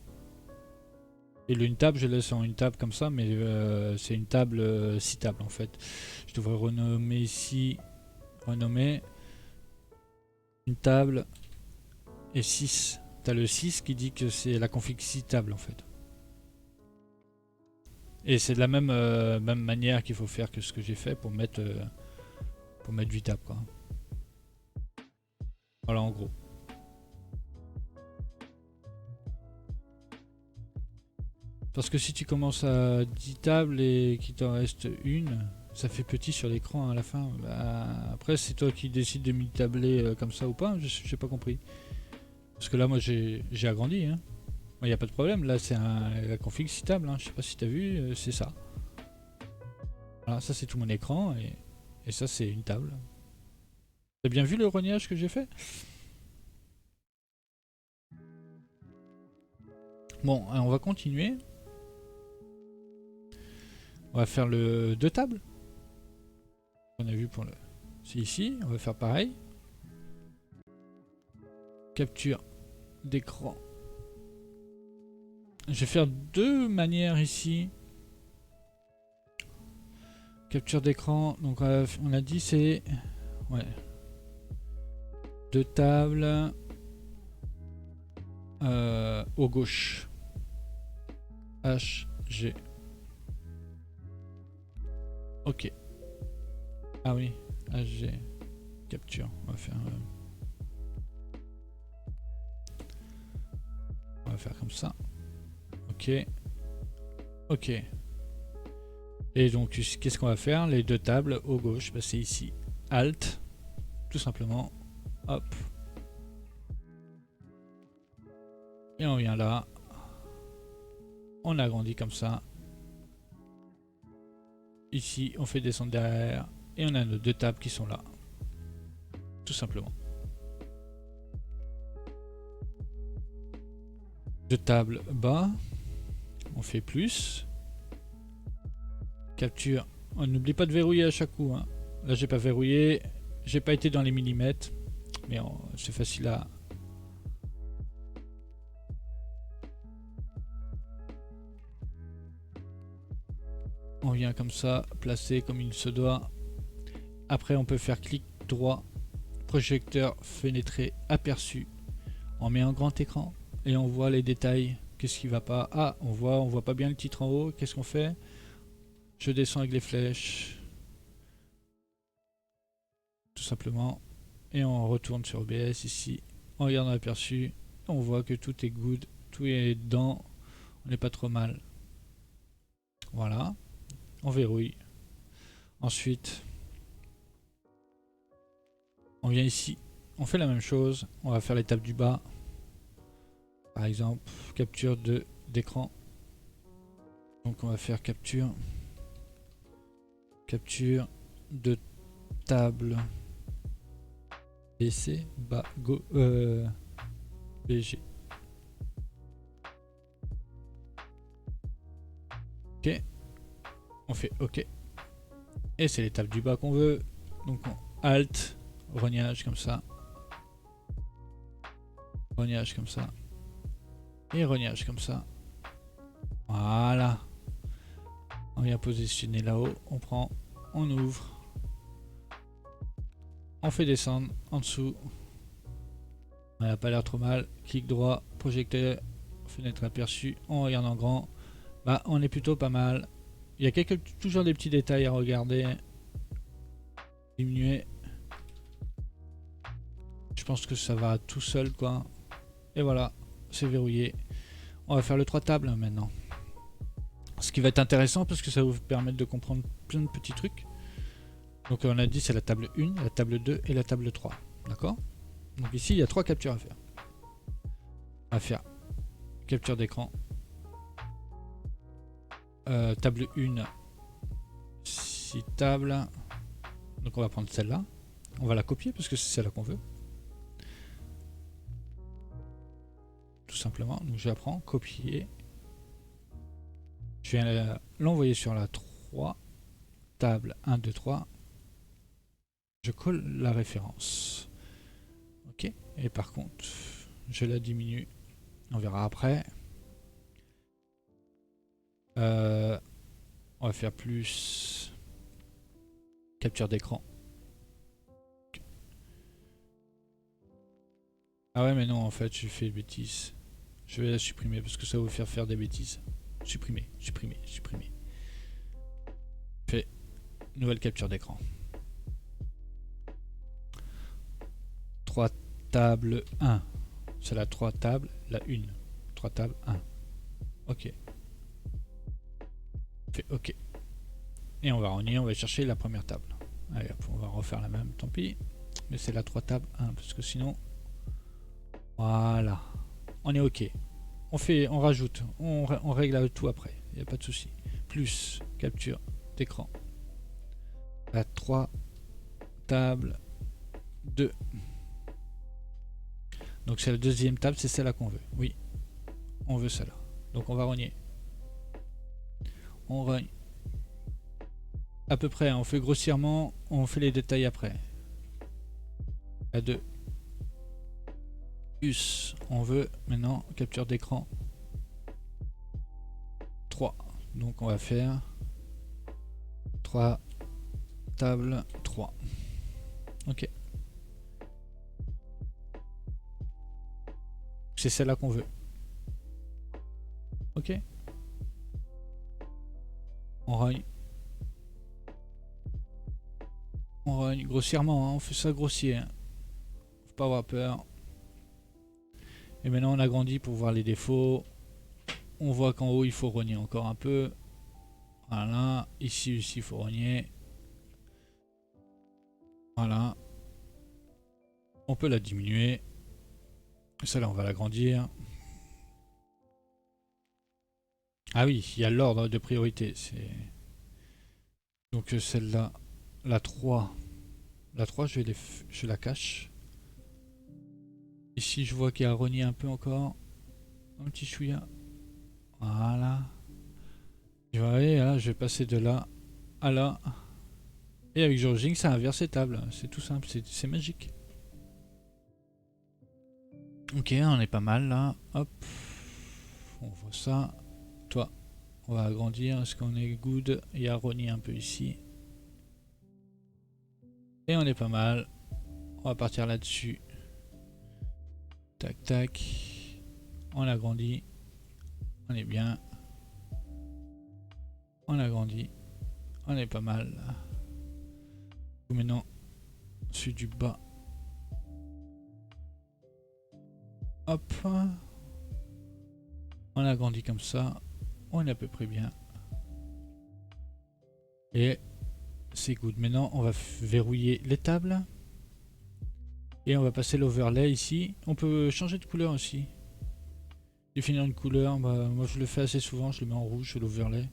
Et le une table, je laisse en une table comme ça, mais c'est une table 6 tables en fait. Je devrais renommer ici, renommer une table et 6. T'as le 6 qui dit que c'est la config 6 tables en fait. Et c'est de la même manière qu'il faut faire que ce que j'ai fait pour mettre 8 tables, quoi. Voilà en gros. Parce que si tu commences à 10 tables et qu'il t'en reste une, ça fait petit sur l'écran à la fin. Bah, après c'est toi qui décides de multabler comme ça ou pas, j'ai pas compris. Parce que là moi j'ai agrandi, hein. Il n'y a pas de problème, là c'est la config 6 tables, hein. Je sais pas si t'as vu, c'est ça. Voilà, ça c'est tout mon écran et ça c'est une table. T'as bien vu le rognage que j'ai fait? Bon, on va continuer. On va faire le 2 tables. On a vu pour le... C'est ici, on va faire pareil. Capture d'écran. Je vais faire deux manières ici. Capture d'écran, donc on a dit c'est... Ouais. 2 tables. Au gauche. H, G. Ok. Ah oui, H, G. Capture. On va faire... On va faire comme ça. Ok. Ok. Et donc, qu'est-ce qu'on va faire? Les deux tables au gauche, bah, c'est ici. Alt. Tout simplement. Hop. Et on vient là. On agrandit comme ça. Ici, on fait descendre derrière. Et on a nos deux tables qui sont là. Tout simplement. Deux tables bas. On fait plus. Capture. On n'oublie pas de verrouiller à chaque coup, hein. Là, j'ai pas verrouillé. J'ai pas été dans les millimètres. Mais c'est facile à... On vient comme ça, placer comme il se doit. Après, on peut faire clic droit, projecteur, fenêtré, aperçu. On met un grand écran et on voit les détails. Qu'est-ce qui va pas? Ah, on voit pas bien le titre en haut. Qu'est-ce qu'on fait? Je descends avec les flèches. Tout simplement. Et on retourne sur OBS ici. On regarde l'aperçu. On voit que tout est good. Tout est dedans. On n'est pas trop mal. Voilà. On verrouille. Ensuite, on vient ici. On fait la même chose. On va faire l'étape du bas. Par exemple, capture d'écran. Donc on va faire capture de table BC bas go BG. Ok. On fait OK. Et c'est l'étape du bas qu'on veut. Donc on Alt, rognage comme ça. Rognage comme ça. Et rognage comme ça. Voilà. On vient positionner là-haut. On prend, on ouvre. On fait descendre en dessous. On n'a pas l'air trop mal. Clic droit, projecteur, fenêtre aperçue. On regarde en grand. Bah, on est plutôt pas mal. Il y a toujours des petits détails à regarder. Diminuer. Je pense que ça va tout seul quoi. Et voilà, c'est verrouillé. On va faire le 3 tables maintenant. Ce qui va être intéressant parce que ça va vous permettre de comprendre plein de petits trucs. Donc on a dit c'est la table 1, la table 2 et la table 3. D'accord? Donc ici il y a 3 captures à faire. On va faire capture d'écran. Table 1, 6 tables. Donc on va prendre celle-là. On va la copier parce que c'est celle-là qu'on veut. Tout simplement. Donc je la prends, copier. Je viens l'envoyer sur la 3. Table 1, 2, 3. Je colle la référence. Ok. Et par contre, je la diminue. On verra après. On va faire plus capture d'écran. Ah ouais mais non en fait j'ai fait bêtise. Je vais la supprimer parce que ça va vous faire des bêtises. Supprimer, supprimer, supprimer. Fait nouvelle capture d'écran. 3 tables 1. C'est la 3 tables, la 1. 3 tables 1. Ok. Fait ok. Et on va renier, on va chercher la première table. Allez hop, on va refaire la même, tant pis. Mais c'est la 3 tables 1 parce que sinon... Voilà. On est ok. On rajoute, on règle tout après, il n'y a pas de souci. Plus capture d'écran. La 3 table 2. Donc c'est la deuxième table, c'est celle-là qu'on veut. Oui, on veut celle-là. Donc on va rogner. On rogne. À peu près, on fait grossièrement, on fait les détails après. La 2. Plus, on veut maintenant capture d'écran 3. Donc on va faire 3 table 3. Ok. C'est celle-là qu'on veut. Ok. On rogne. On rogne grossièrement, hein, on fait ça grossier. Hein. Faut pas avoir peur. Et maintenant on agrandit pour voir les défauts. On voit qu'en haut il faut rogner encore un peu. Voilà. Ici il faut rogner. Voilà. On peut la diminuer. Celle-là on va l'agrandir. Ah oui, il y a l'ordre de priorité. Donc celle-là, la 3. La 3 je la cache. Ici je vois qu'il y a rogné un peu encore. Un petit chouïa. Voilà. Je vais aller là, je vais passer de là à là. Et avec Georging, ça inverse les tables. C'est tout simple, c'est magique. Ok, on est pas mal là. Hop. On voit ça. Toi, on va agrandir. Est-ce qu'on est good? Il y a rogné un peu ici. Et on est pas mal. On va partir là-dessus. Tac, tac. On agrandit. On est bien. On agrandit. On est pas mal. Maintenant, celui du bas. Hop. On agrandit comme ça. On est à peu près bien. Et c'est good. Maintenant, on va verrouiller les tables. Et on va passer l'overlay ici. On peut changer de couleur aussi. Définir une couleur. Bah, moi, je le fais assez souvent. Je le mets en rouge sur l'overlay.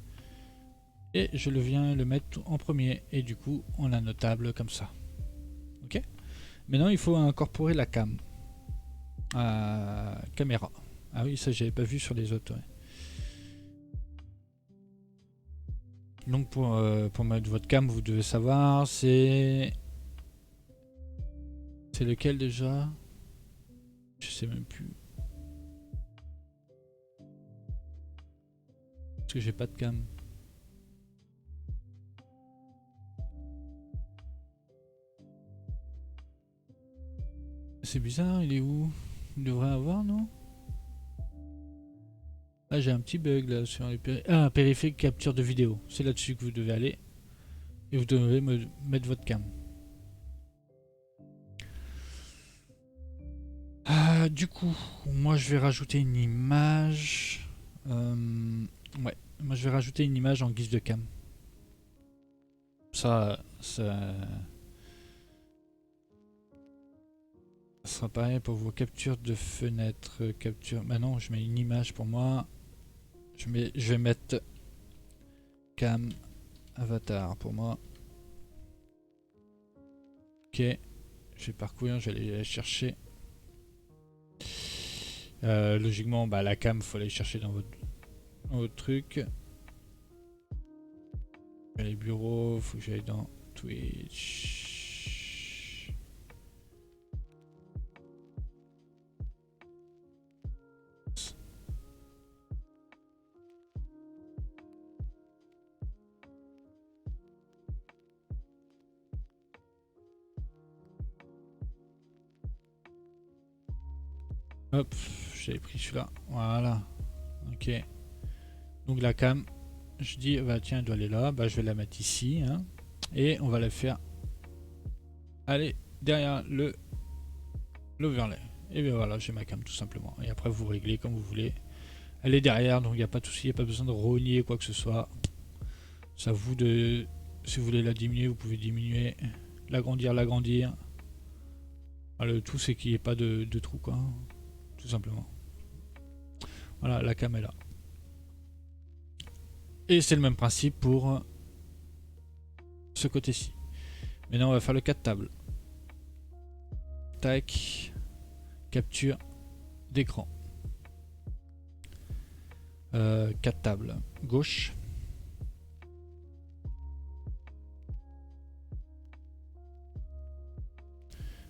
Et je viens le mettre en premier. Et du coup, on a nos tables comme ça. Ok. Maintenant, il faut incorporer la cam. Caméra. Ah oui, ça, j'avais pas vu sur les autres. Ouais. Donc, pour mettre votre cam, vous devez savoir, c'est lequel déjà? Je sais même plus. Parce que j'ai pas de cam. C'est bizarre, il est où? Il devrait avoir, non? Ah, j'ai un petit bug là sur les périphériques capture de vidéo. C'est là-dessus que vous devez aller. Et vous devez me mettre votre cam. Du coup, moi je vais rajouter une image. Ouais, moi je vais rajouter une image en guise de cam. Ça sera pareil pour vos captures de fenêtres. Capture. Maintenant, je mets une image pour moi. Je vais mettre cam avatar pour moi. Ok, je vais parcourir, je vais aller chercher. Logiquement, bah, la cam, faut aller chercher dans votre truc. Les bureaux, faut que j'aille dans Twitch. Hop, j'avais pris celui-là. Voilà. Ok. Donc la cam, je dis, bah tiens, elle doit aller là. Bah je vais la mettre ici. Hein, et on va la faire aller derrière l'overlay. Et bien voilà, j'ai ma cam tout simplement. Et après vous réglez comme vous voulez. Elle est derrière, donc il n'y a pas de souci, il n'y a pas besoin de rogner quoi que ce soit. C'est à vous de... Si vous voulez la diminuer, vous pouvez diminuer. L'agrandir. Ah, le tout c'est qu'il n'y ait pas de trou quoi. Tout simplement. Voilà, la cam est là. Et c'est le même principe pour ce côté-ci. Maintenant on va faire le 4 tables. Tac. Capture d'écran. 4 tables. Gauche.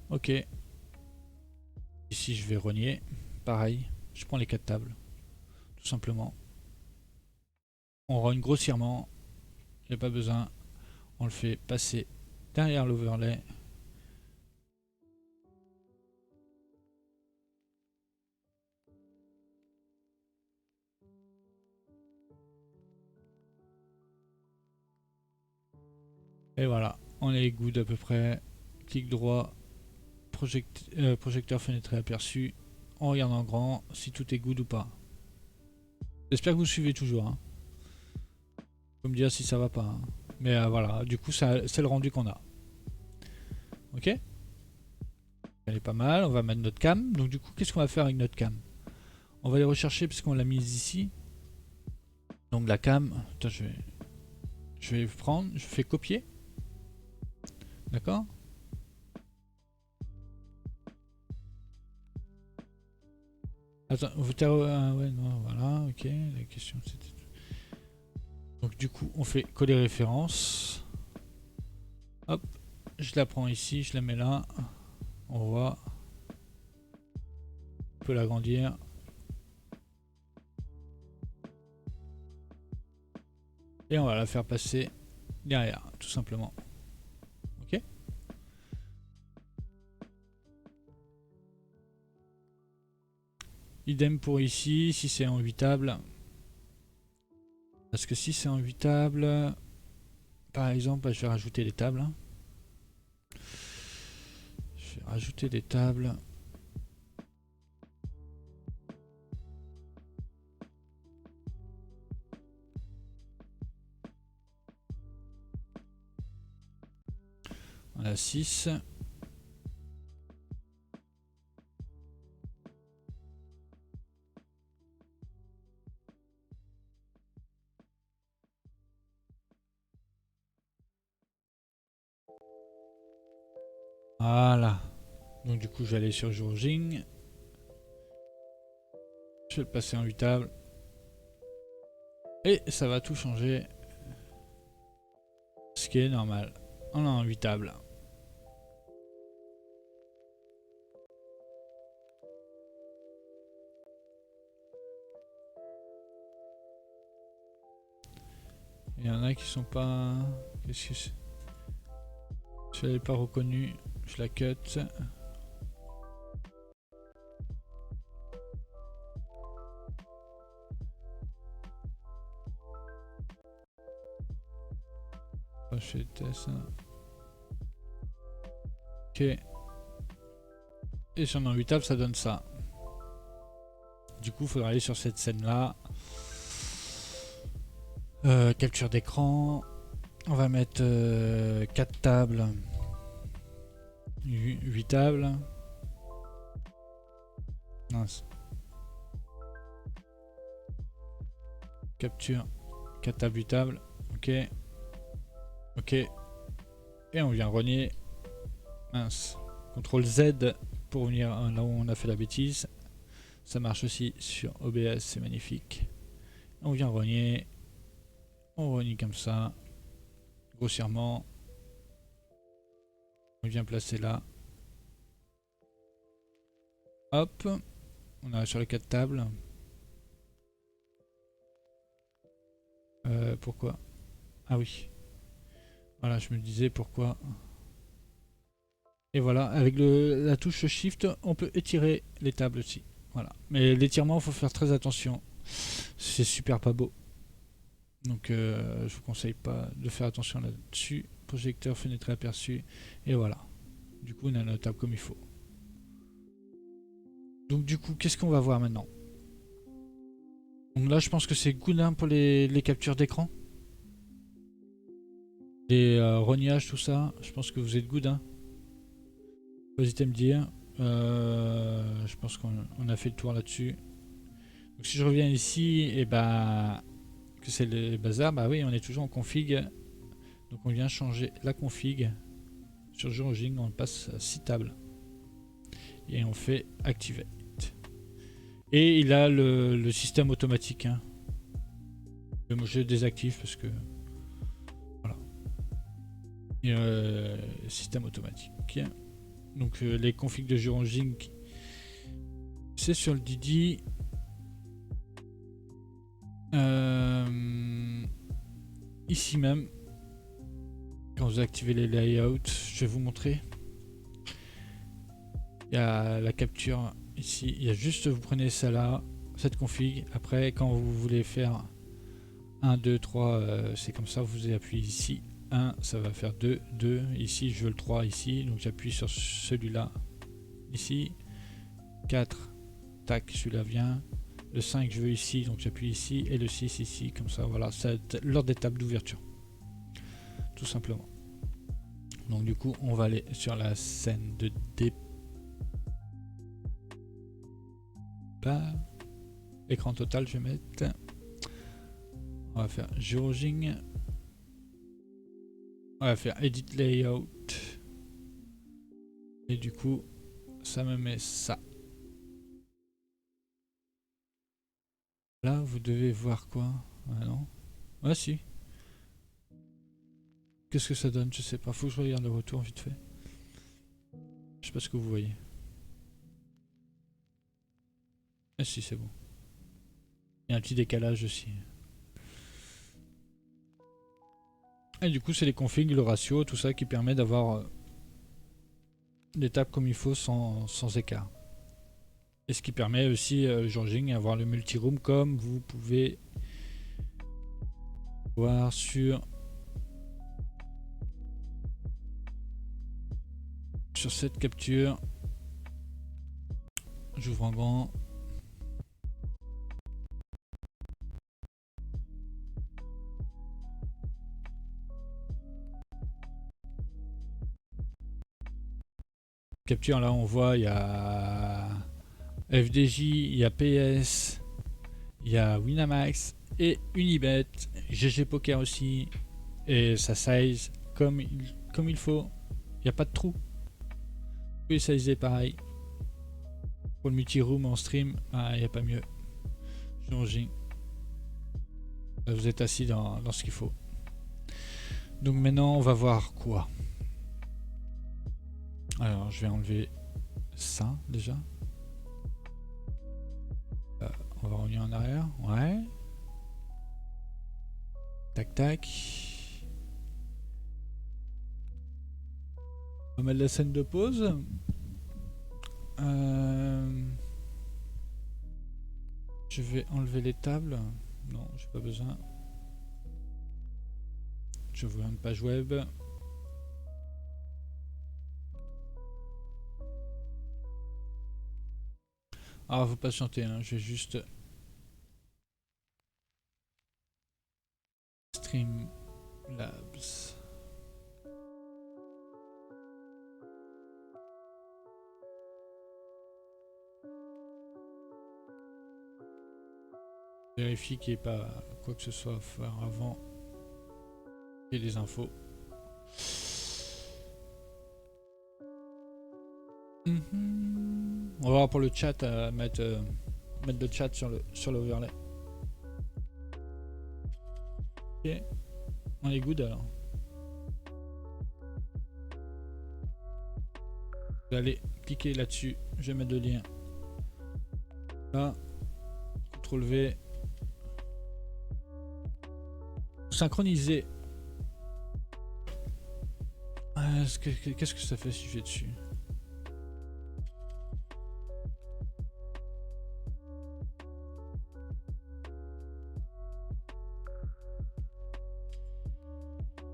Ok. Ici je vais renier. Pareil. Je prends les 4 tables. Tout simplement. On rogne grossièrement. Il n'y a pas besoin. On le fait passer derrière l'overlay. Et voilà, on est good à peu près. Clic droit, projecteur fenêtre aperçu. On regarde en grand si tout est good ou pas. J'espère que vous suivez toujours. Hein. Faut me dire si ça va pas. Hein. Mais voilà, du coup c'est le rendu qu'on a. Ok. Elle est pas mal, on va mettre notre cam. Donc du coup, qu'est-ce qu'on va faire avec notre cam? On va les rechercher puisqu'on l'a mise ici. Donc la cam, attends, je vais prendre, je fais copier. D'accord. Attends, ouais, non, voilà, ok. La question c'était. Donc du coup, on fait coller référence. Hop, je la prends ici, je la mets là. On voit. On peut l'agrandir. Et on va la faire passer derrière, tout simplement. Ok. Idem pour ici, si c'est en 8 tables. Parce que si c'est en 8 tables, par exemple, je vais rajouter des tables. Hein. Je vais rajouter des tables. On a 6. Voilà. Donc du coup, j'allais sur Georging. Je vais le passer en 8 tables. Et ça va tout changer. Ce qui est normal. On a en 8 tables. Il y en a qui sont pas... Qu'est-ce que c'est? Je l'avais pas reconnu. Je la cut. fais le test. Ok. Et sur un 8 tables, ça donne ça. Du coup, il faudra aller sur cette scène-là. Capture d'écran. On va mettre 4 tables. 8 tables. Mince. Capture 4 tables, 8 tables. Ok. Ok. Et on vient rogner. Mince. CTRL Z pour venir là où on a fait la bêtise. Ça marche aussi sur OBS, c'est magnifique. On vient rogner. On rogne comme ça. Grossièrement. On vient placer là. Hop. On arrive sur les 4 tables. Pourquoi? Ah oui. Voilà, je me disais pourquoi. Et voilà, avec la touche Shift, on peut étirer les tables aussi. Voilà. Mais l'étirement, il faut faire très attention. C'est super pas beau. Donc je vous conseille pas de faire attention là-dessus. Projecteur, fenêtre aperçu. Et voilà. Du coup, on a notre table comme il faut. Donc du coup, qu'est-ce qu'on va voir maintenant? Donc là, je pense que c'est Goudin pour les captures d'écran. Les rognages, tout ça. Je pense que vous êtes Goudin. Pas hésiter à me dire. Je pense qu'on a fait le tour là-dessus. Donc si je reviens ici, et bah que c'est le bazar, bah oui, on est toujours en config. Donc on vient changer la config. Sur Georging, on passe à 6 tables. Et on fait Activate. Et il a le système automatique. Hein. Je désactive parce que... Voilà. Et, système automatique. Donc les configs de Georging, c'est sur le Didi. Ici même, quand vous activez les layouts, je vais vous montrer. Il y a la capture ici. Il y a juste, vous prenez ça là, cette config. Après, quand vous voulez faire 1, 2, 3, c'est comme ça. Vous appuyez ici. 1, ça va faire 2, 2. Ici, je veux le 3 ici. Donc j'appuie sur celui-là. Ici. 4. Tac, celui-là vient. Le 5, je veux ici. Donc j'appuie ici. Et le 6 ici. Comme ça, voilà. C'est l'ordre des tables d'ouverture. Tout simplement. Donc du coup, on va aller sur la scène de départ. Écran total, je vais mettre. On va faire Georging. On va faire Edit Layout. Et du coup, ça me met ça. Là, vous devez voir quoi? Ah non. Ah si. Qu'est-ce que ça donne? Je sais pas. Faut que je regarde le retour vite fait. Je sais pas ce que vous voyez. Ah si, c'est bon. Il y a un petit décalage aussi. Et du coup, c'est les configs, le ratio, tout ça qui permet d'avoir des tables comme il faut sans écart. Et ce qui permet aussi, Georging, d'avoir le multi-room comme vous pouvez voir sur cette capture. J'ouvre en grand. Capture, là on voit, il y a FDJ, il y a PS, il y a Winamax et Unibet, GG Poker aussi, et ça size comme il faut. Il n'y a pas de trou. Vous pouvez sizer pareil. Pour le multi-room en stream, il n'y a pas mieux. Georging. Vous êtes assis dans ce qu'il faut. Donc maintenant on va voir quoi. Alors je vais enlever ça déjà. On va revenir en arrière. Ouais. Tac tac. On va mettre la scène de pause. Je vais enlever les tables. Non, j'ai pas besoin. Je je veux une page web. Ah, faut patienter, hein. Je vais juste Streamlabs. Vérifie qu'il n'y ait pas quoi que ce soit à faire avant. Il y a des infos. On va voir pour le chat à mettre le chat sur l'overlay. Ok, on est good alors. Vous allez cliquer là-dessus, je vais mettre le lien là, CTRL V, synchroniser. Qu'est-ce que ça fait si je vais dessus?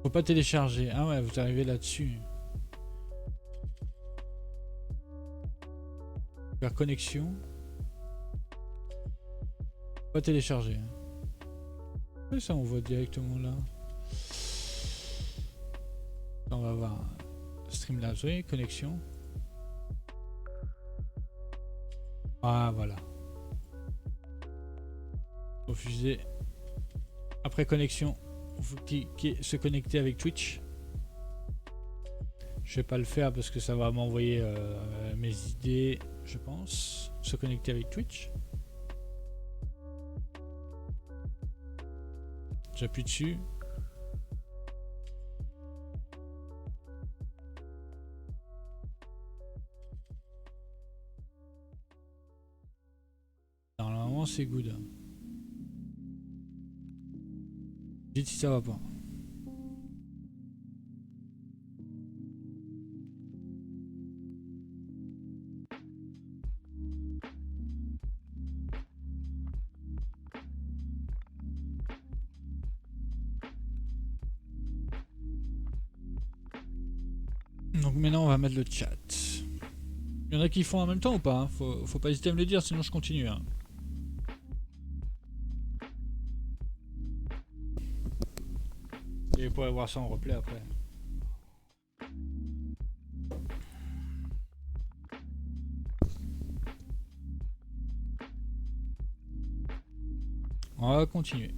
Faut pas télécharger. Ah ouais, vous arrivez là-dessus. Faire connexion. Pas télécharger. Oui, ça on voit directement là. On va voir Streamlabs, oui, connexion. Ah voilà. Refuser. Après connexion, vous cliquez se connecter avec Twitch. Je vais pas le faire parce que ça va m'envoyer mes idées, je pense. Se connecter avec Twitch. J'appuie dessus. Normalement c'est good. Dites si ça va pas. Donc maintenant on va mettre le chat. Il y en a qui font en même temps ou pas, hein? Faut pas hésiter à me le dire sinon je continue. Hein. Et vous pourrez voir ça en replay après. On va continuer.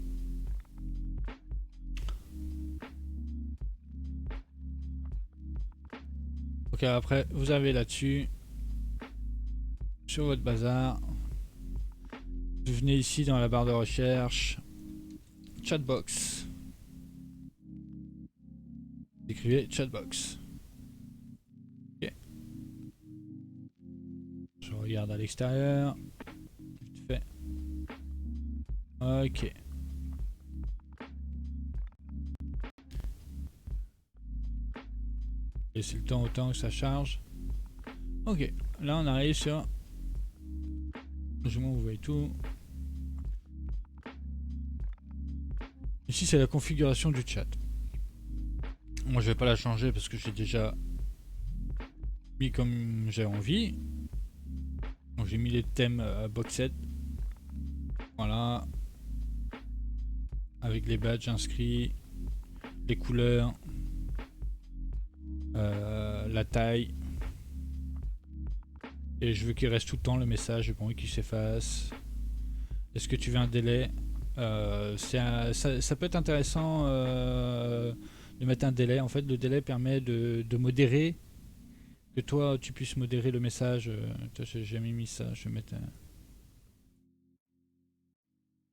Ok, après vous avez là-dessus, sur votre bazar, vous venez ici dans la barre de recherche, chatbox. Écrivez chatbox. Ok. Je regarde à l'extérieur. Vite fait. Ok. Laissez le temps autant que ça charge. Ok. Là on arrive sur. Je vous voyez tout. Ici c'est la configuration du chat. Moi je vais pas la changer parce que j'ai déjà mis comme j'ai envie. Donc j'ai mis les thèmes boxed. Voilà. Avec les badges inscrits, les couleurs, la taille. Et je veux qu'il reste tout le temps le message, j'ai pas envie qu'il s'efface. Est-ce que tu veux un délai? Ça peut être intéressant de mettre un délai. En fait, le délai permet de modérer, que toi tu puisses modérer le message. J'ai jamais mis ça, je vais mettre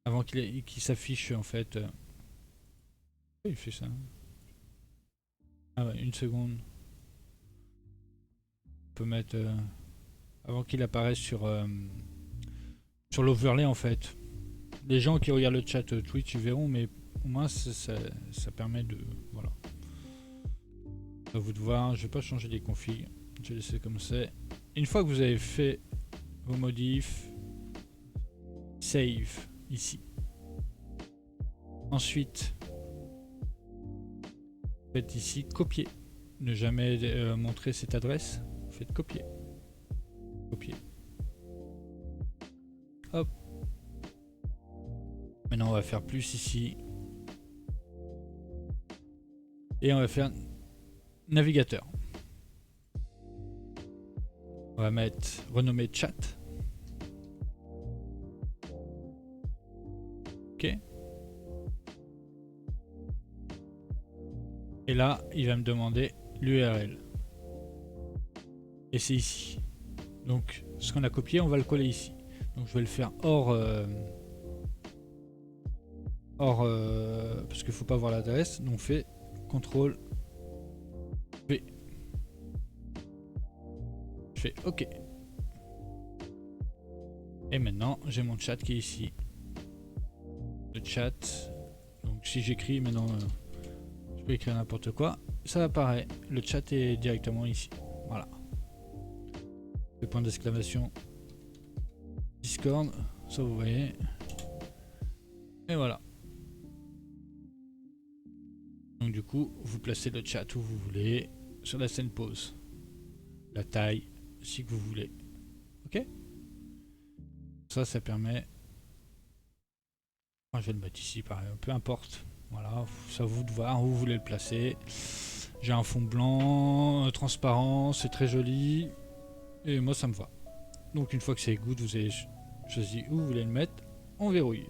avant qu'il s'affiche en fait. Il fait ça. Ah ouais, une seconde. On peut mettre avant qu'il apparaisse sur l'overlay en fait. Les gens qui regardent le chat Twitch ils verront, mais au moins ça permet de voilà. À vous de voir. Je vais pas changer les configs. Je vais laisser comme c'est. Une fois que vous avez fait vos modifs, save ici. Ensuite, Faites ici copier. Ne jamais montrer cette adresse. Faites copier. Copier. Hop. Maintenant on va faire plus ici. Et on va faire navigateur. On va mettre renommer chat. Ok. Et là, il va me demander l'URL. Et c'est ici. Donc, ce qu'on a copié, on va le coller ici. Donc, je vais le faire hors... parce qu'il ne faut pas voir l'adresse. Donc, on fait CTRL V. Je fais OK. Et maintenant, j'ai mon chat qui est ici. Le chat. Donc, si j'écris maintenant... je peux écrire n'importe quoi, ça apparaît. Le chat est directement ici. Voilà. Le point d'exclamation Discord, ça vous voyez. Et voilà. Donc du coup, vous placez le chat où vous voulez, sur la scène pause. La taille, si que vous voulez. Ok. Ça permet... Moi, je vais le mettre ici, pareil, peu importe. Voilà, c'est à vous de voir où vous voulez le placer. J'ai un fond blanc, transparent, c'est très joli. Et moi, ça me va. Donc une fois que c'est good, vous avez choisi où vous voulez le mettre. On verrouille.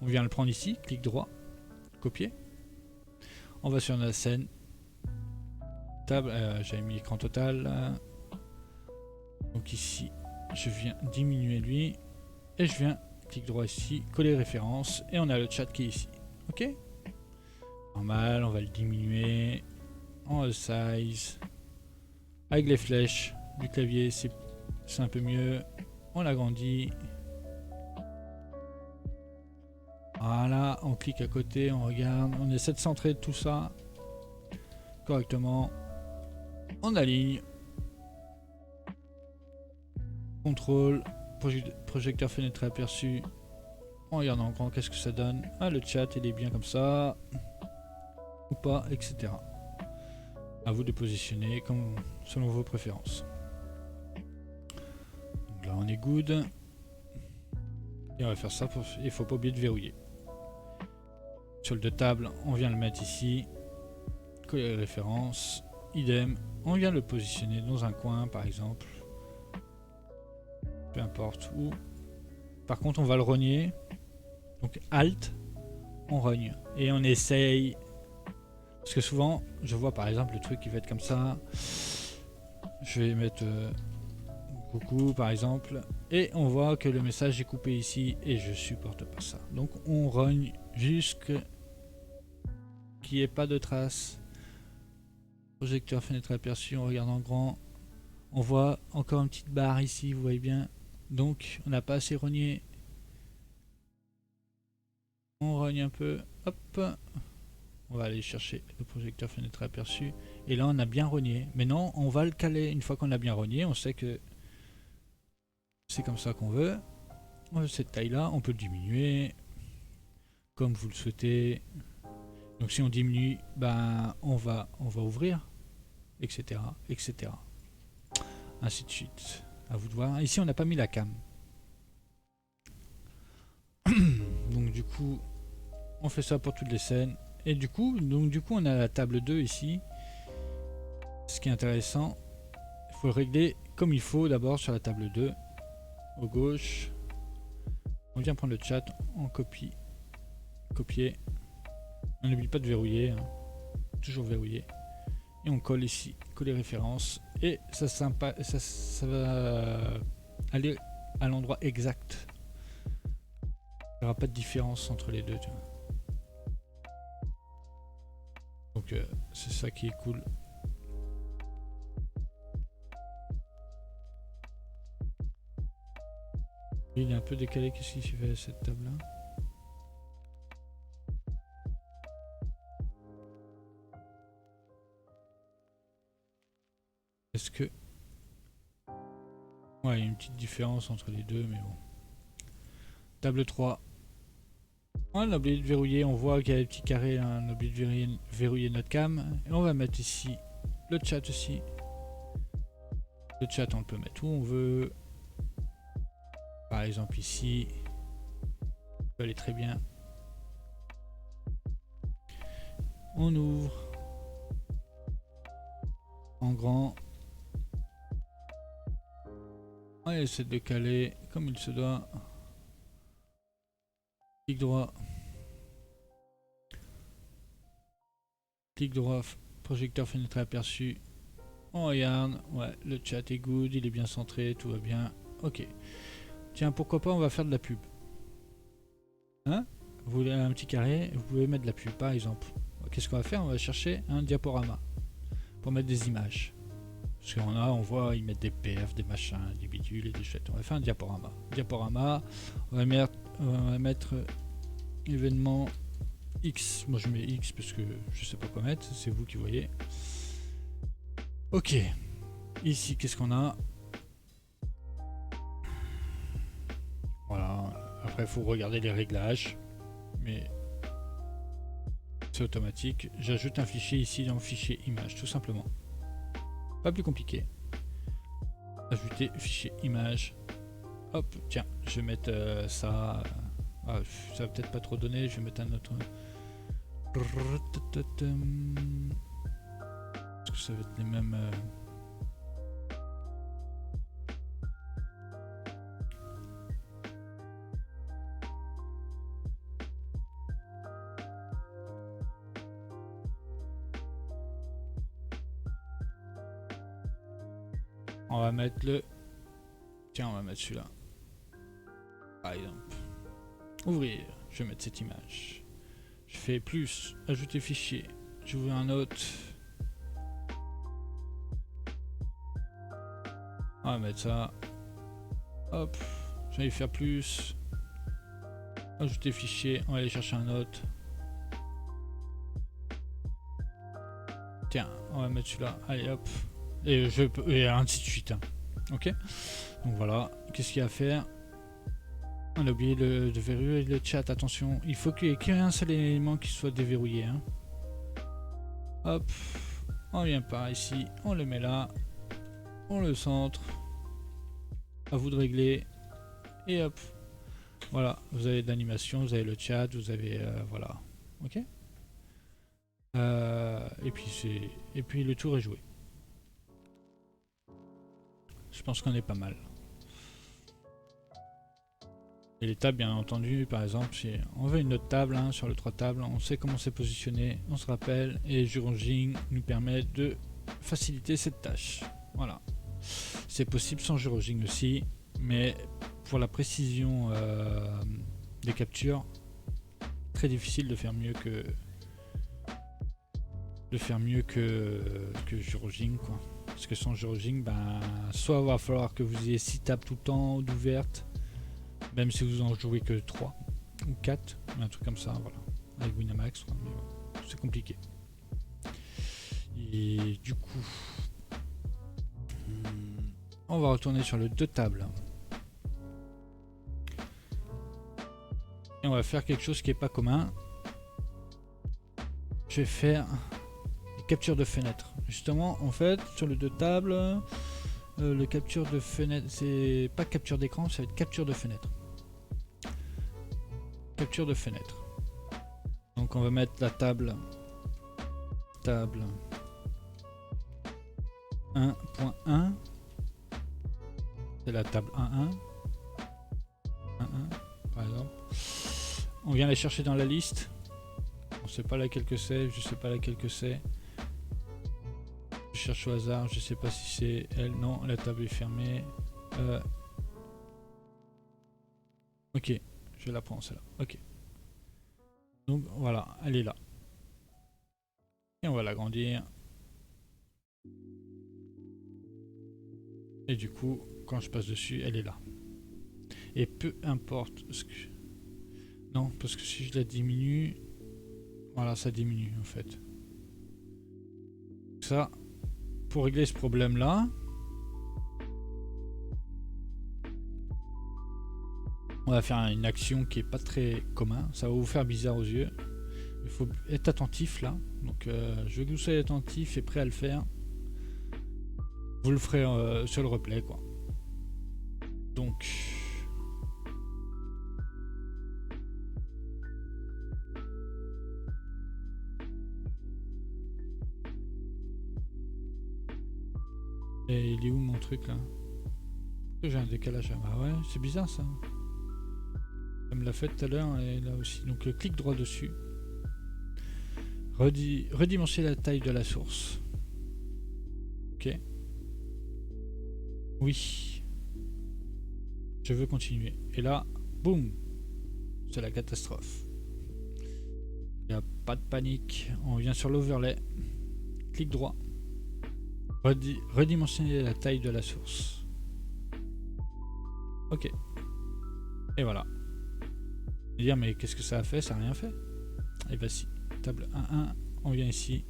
On vient le prendre ici, clic droit, copier. On va sur la scène. Table, j'avais mis écran total. Donc ici, je viens diminuer lui. Et je viens, clic droit ici, coller référence. Et on a le chat qui est ici. Ok. Normal, on va le diminuer en size. Avec les flèches du clavier, c'est un peu mieux. On l'agrandit. Voilà, on clique à côté, on regarde, on essaie de centrer tout ça correctement. On aligne. Contrôle, projecteur fenêtre aperçu. On regarde en grand, qu'est-ce que ça donne. Ah, le chat, il est bien comme ça. Ou pas, etc. À vous de positionner comme selon vos préférences. Donc là, on est good. Et on va faire ça, il faut pas oublier de verrouiller. Sur le de table, on vient le mettre ici. Coller les références. Idem, on vient le positionner dans un coin, par exemple. Peu importe où. Par contre, on va le rogner. Donc Alt, on rogne. Et on essaye. Parce que souvent, je vois par exemple le truc qui va être comme ça. Je vais mettre coucou par exemple. Et on voit que le message est coupé ici. Et je supporte pas ça. Donc on rogne jusqu'à qu'il n'y ait pas de traces. Projecteur fenêtre aperçu, on regarde en grand. On voit encore une petite barre ici, vous voyez bien. Donc on n'a pas assez rogné. On rogne un peu, hop. On va aller chercher le projecteur fenêtre aperçu. Et là on a bien rogné. Maintenant on va le caler. Une fois qu'on a bien rogné, on sait que c'est comme ça qu'on veut. On veut cette taille là, on peut le diminuer. Comme vous le souhaitez. Donc si on diminue, ben on va ouvrir. Etc. etc. Ainsi de suite. À vous de voir. Ici on n'a pas mis la cam. Donc du coup, on fait ça pour toutes les scènes. Et du coup, on a la table 2 ici. Ce qui est intéressant, il faut le régler comme il faut d'abord sur la table 2. Au gauche. On vient prendre le chat, on copie. Copier. On n'oublie pas de verrouiller. Hein. Toujours verrouiller. Et on colle ici. Coller référence. Et ça va aller à l'endroit exact. Il n'y aura pas de différence entre les deux. Tu vois. Donc c'est ça qui est cool. Il est un peu décalé, qu'est-ce qu'il fait à cette table là? Est-ce que... Ouais, il y a une petite différence entre les deux, mais bon. Table 3. On a oublié de verrouiller, on voit qu'il y a des petits carrés, hein, on a oublié de verrouiller notre cam. Et on va mettre ici le chat aussi. Le chat, on peut mettre où on veut. Par exemple ici. Ça peut aller très bien. On ouvre. En grand. On essaie de caler comme il se doit. Clic droit. Clic droit. Projecteur fenêtre aperçu. On regarde. Ouais, le chat est good. Il est bien centré. Tout va bien. Ok. Tiens, pourquoi pas, on va faire de la pub. Hein? Vous voulez un petit carré, vous pouvez mettre de la pub par exemple. Qu'est-ce qu'on va faire? On va chercher un diaporama pour mettre des images. Parce on voit, ils mettent des PF, des machins, des bidules et des chouettes. On va faire un diaporama. Diaporama, on va mettre événement X. Moi je mets X parce que je sais pas quoi mettre, c'est vous qui voyez. Ok. Ici, qu'est-ce qu'on a? Voilà. Après, il faut regarder les réglages. Mais c'est automatique. J'ajoute un fichier ici dans le fichier image, tout simplement. Pas plus compliqué. Ajouter fichier image. Hop, tiens, je vais mettre ça. Ah, ça va peut-être pas trop donner. Je vais mettre un autre. Est-ce que ça va être les mêmes. On va mettre le... Tiens, on va mettre celui-là. Par exemple. Ouvrir. Je vais mettre cette image. Je fais plus. Ajouter fichier. J'ouvre un autre. On va mettre ça. Hop. Je vais faire plus. Ajouter fichier. On va aller chercher un autre. Tiens, on va mettre celui-là. Allez, hop. Et ainsi de suite. Hein. Ok. Donc voilà. Qu'est-ce qu'il y a à faire? On a oublié de verrouiller le chat. Attention, il faut qu'il n'y ait qu'un seul élément qui soit déverrouillé. Hein. Hop. On vient par ici. On le met là. On le centre. À vous de régler. Et hop. Voilà. Vous avez de l'animation. Vous avez le chat. Vous avez... voilà. Ok. Et puis le tour est joué. Je pense qu'on est pas mal. Et les tables, bien entendu, par exemple, si on veut une autre table hein, sur le 3 tables, on sait comment c'est positionné, on se rappelle, et Jurojing nous permet de faciliter cette tâche. Voilà. C'est possible sans Jurojing aussi, mais pour la précision des captures, très difficile de faire mieux que Jurojing, quoi. Parce que sans Jurojing, ben, soit il va falloir que vous ayez 6 tables tout le temps d'ouvertes, même si vous en jouez que 3 ou 4, un truc comme ça, voilà. Avec Winamax, c'est compliqué. Et du coup, on va retourner sur le 2 tables. Et on va faire quelque chose qui n'est pas commun. Je vais faire des captures de fenêtres. Justement, en fait, sur le 2 tables, le capture de fenêtre, c'est pas capture d'écran, ça va être capture de fenêtre. Capture de fenêtre. Donc on va mettre la table 1.1. C'est la table 1.1. 1.1 par exemple. On vient la chercher dans la liste. On sait pas laquelle que c'est, je sais pas laquelle que c'est. Je cherche au hasard, je sais pas si c'est elle. Non, la table est fermée. Ok, je la prends celle-là. Ok. Donc voilà, elle est là. Et on va l'agrandir. Et du coup, quand je passe dessus, elle est là. Et peu importe ce que... Non, parce que si je la diminue... Voilà, ça diminue en fait. Ça, pour régler ce problème-là, On va faire une action qui est pas très commun. Ça va vous faire bizarre aux yeux. Il faut être attentif là. Donc je veux que vous soyez attentif et prêt à le faire. Vous le ferez sur le replay quoi. Donc... Et il est où mon truc là? J'ai un décalage. Ah ouais, c'est bizarre ça. Ça me l'a fait tout à l'heure et là aussi. Donc clic droit dessus. Redimensionner la taille de la source. Ok. Oui. Je veux continuer. Et là, boum. C'est la catastrophe. Il n'y a pas de panique. On vient sur l'overlay. Clic droit. Redimensionner la taille de la source. Ok. Et voilà. Dire mais qu'est-ce que ça a fait? Ça n'a rien fait. Et bah si. Table 1.1. On vient ici.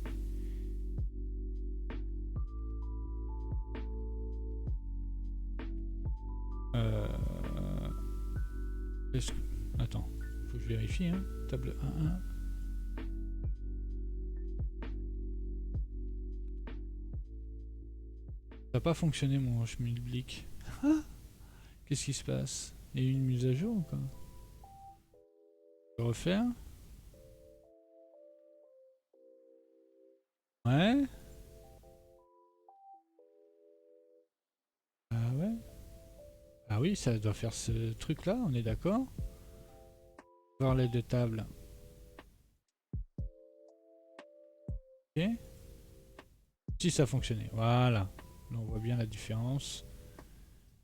Attends. Faut que je vérifie. Hein. Table 1.1. Ça n'a pas fonctionné mon schmilblick. Ah, qu'est-ce qui se passe? Il y a eu une mise à jour ou quoi? Je vais refaire. Ouais. Ah ouais. Ah oui, ça doit faire ce truc là, on est d'accord. Voir les deux tables. Ok. Si ça fonctionnait, voilà. Là, on voit bien la différence.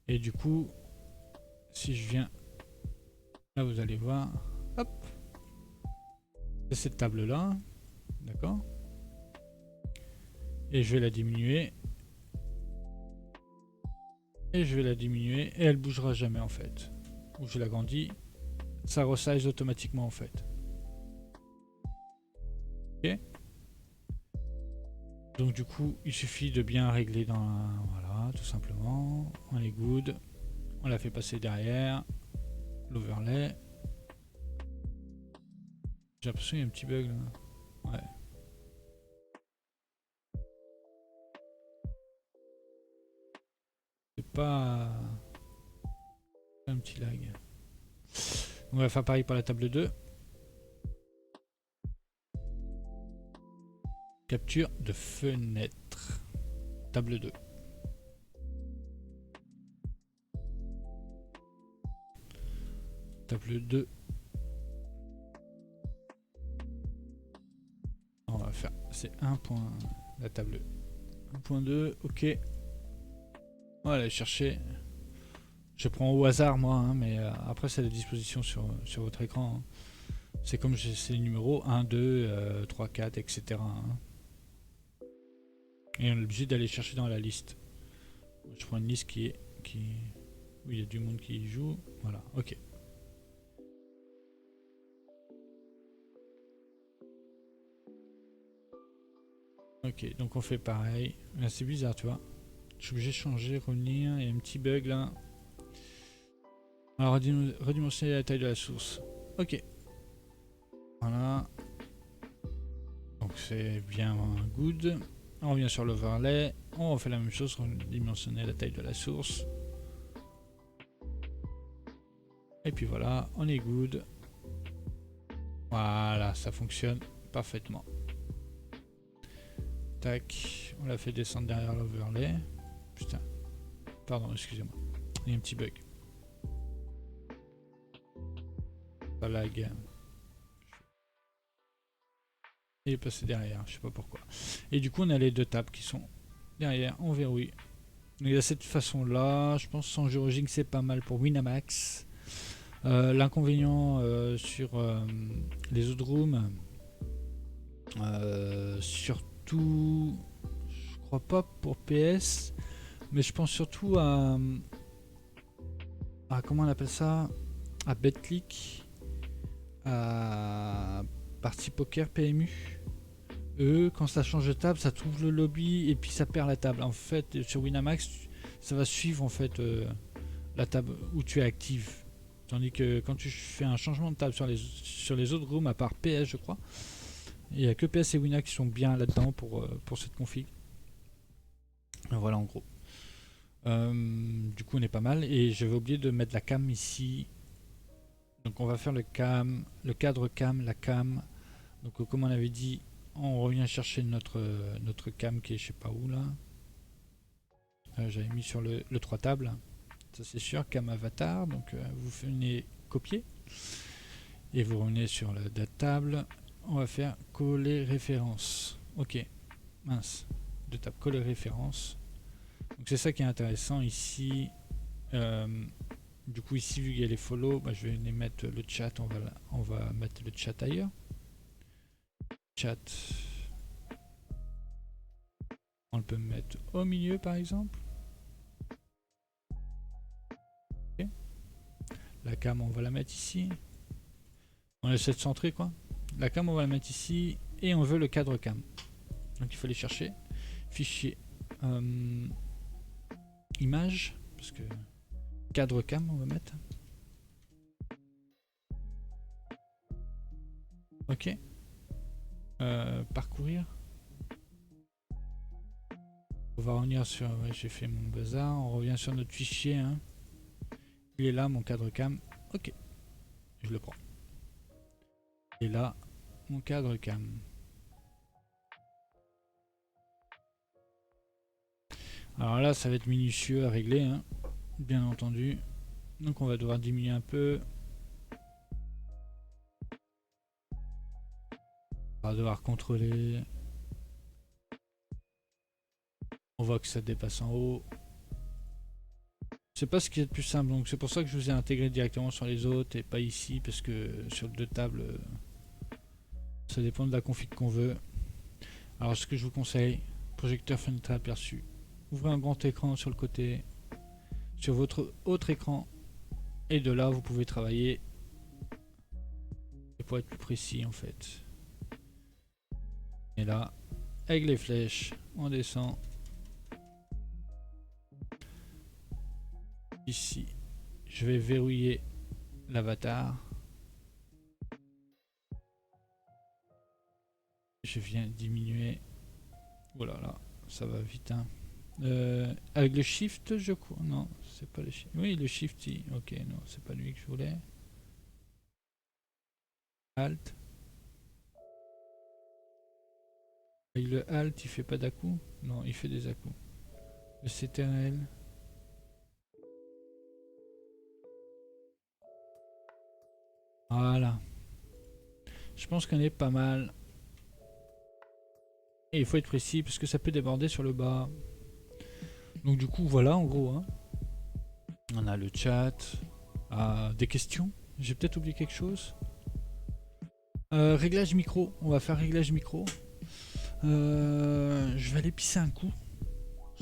Et du coup, si je viens... Là, vous allez voir. Hop. C'est cette table-là. D'accord. Et je vais la diminuer. Et je vais la diminuer. Et elle bougera jamais, en fait. Ou je l'agrandis. Ça resize automatiquement, en fait. Ok. Donc du coup, il suffit de bien régler dans la... Voilà, tout simplement. On est good. On la fait passer derrière. L'overlay. J'ai l'impression qu'il y a un petit bug là. Ouais. C'est pas... un petit lag. On va faire pareil pour la table 2. Capture de fenêtre. Table 2. Table 2. On va faire... C'est 1. La table 1.2. Ok. On va aller chercher. Je prends au hasard moi, hein, mais après c'est à la disposition sur votre écran. Hein. C'est comme c'est les numéros 1, 2, 3, 4, etc. Hein. Et on est obligé d'aller chercher dans la liste. Je prends une liste où il y a du monde qui y joue. Voilà, ok. Ok, donc on fait pareil. C'est bizarre, tu vois. Je suis obligé de changer, revenir. Il y a un petit bug là. Alors, redimensionner la taille de la source. Ok. Voilà. Donc c'est bien good. On revient sur l'overlay. On refait la même chose, redimensionner la taille de la source. Et puis voilà, on est good. Voilà, ça fonctionne parfaitement. Tac, on l'a fait descendre derrière l'overlay. Putain, pardon, excusez-moi. Il y a un petit bug. Ça lag. Il est passé derrière, je sais pas pourquoi. Et du coup, on a les deux tables qui sont derrière, on verrouille. Donc de cette façon-là, je pense que sans Eurojig, c'est pas mal pour Winamax. L'inconvénient sur les autres rooms, surtout, je crois pas pour PS, mais je pense surtout à comment on appelle ça, à BetClick, à Party Poker PMU. Eux, quand ça change de table, ça trouve le lobby et puis ça perd la table. En fait, sur Winamax, ça va suivre en fait la table où tu es actif. Tandis que quand tu fais un changement de table sur les autres rooms, à part PS, je crois, il n'y a que PS et Wina qui sont bien là-dedans pour cette config. Voilà en gros. Du coup, on est pas mal. Et j'avais oublié de mettre la cam ici. Donc, on va faire le cam, le cadre cam, la cam. Donc, comme on avait dit, on revient chercher notre cam qui est je sais pas où là. J'avais mis sur le 3 tables. Ça, c'est sûr. Cam avatar. Donc, vous venez copier. Et vous revenez sur la date table. On va faire coller référence. Ok. Mince. De table coller référence. Donc c'est ça qui est intéressant ici. Du coup ici vu qu'il y a les follow, bah, je vais les mettre le chat, on va mettre le chat ailleurs. Chat. On peut mettre au milieu par exemple. Okay. La cam on va la mettre ici. On essaie de centrer quoi. La cam on va la mettre ici et on veut le cadre cam. Donc il faut aller chercher. Fichier. Image. Parce que cadre cam on va mettre. Ok. Parcourir. On va revenir sur... Ouais, j'ai fait mon bazar. On revient sur notre fichier. Hein. Il est là, mon cadre cam. Ok. Je le prends. Et là, mon cadre cam. Alors là, ça va être minutieux à régler. Hein, bien entendu. Donc on va devoir diminuer un peu. On va devoir contrôler. On voit que ça dépasse en haut. C'est pas ce qui est le plus simple, donc c'est pour ça que je vous ai intégré directement sur les autres et pas ici, parce que sur le deux tables, ça dépend de la config qu'on veut. Alors ce que je vous conseille, projecteur fenêtre aperçu, ouvrez un grand écran sur le côté, sur votre autre écran, et de là vous pouvez travailler, et pour être plus précis en fait. Et là, avec les flèches, on descend. Ici, je vais verrouiller l'avatar. Je viens diminuer. Oh là là, ça va vite. Hein. Avec le shift, je crois. Non, c'est pas le shift. Oui, le shift. Ok, non, c'est pas lui que je voulais. Alt. Avec le Alt, il fait pas d'à-coups. Non, il fait des à-coups. Le CTRL. Voilà. Je pense qu'on est pas mal. Et il faut être précis parce que ça peut déborder sur le bas. Donc du coup, voilà en gros. Hein. On a le chat. Des questions. J'ai peut-être oublié quelque chose. Réglage micro. On va faire réglage micro. Je vais aller pisser un coup.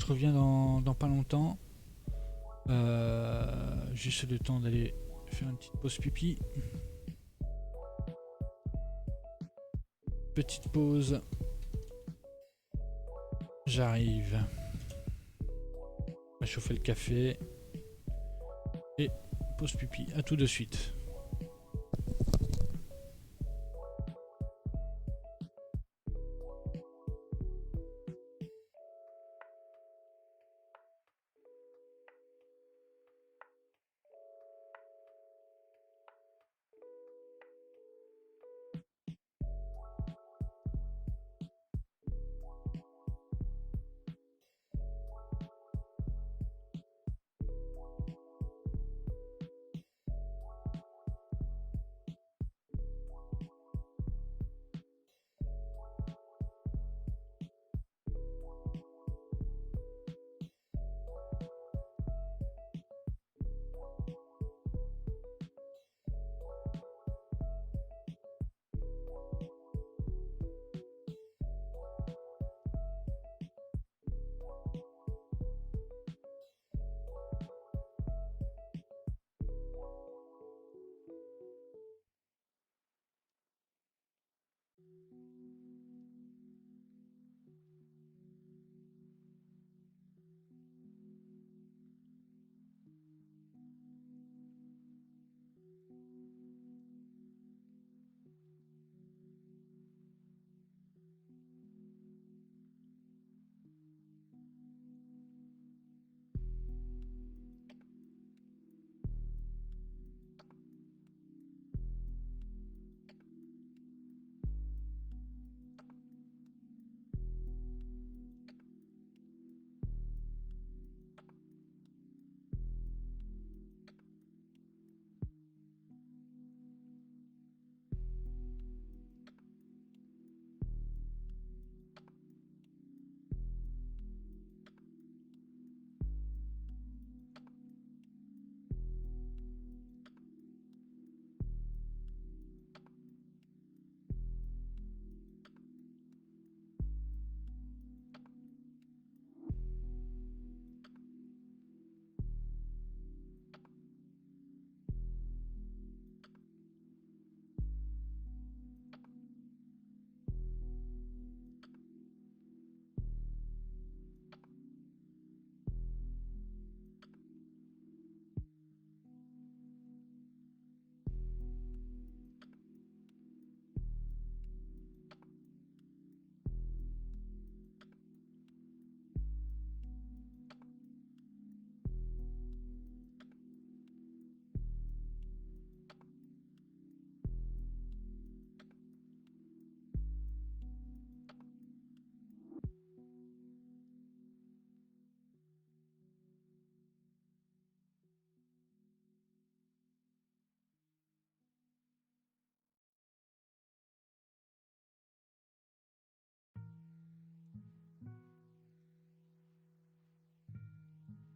Je reviens dans pas longtemps. Juste le temps d'aller faire une petite pause pipi. Petite pause. J'arrive. On va chauffer le café. Et pause pipi. À tout de suite.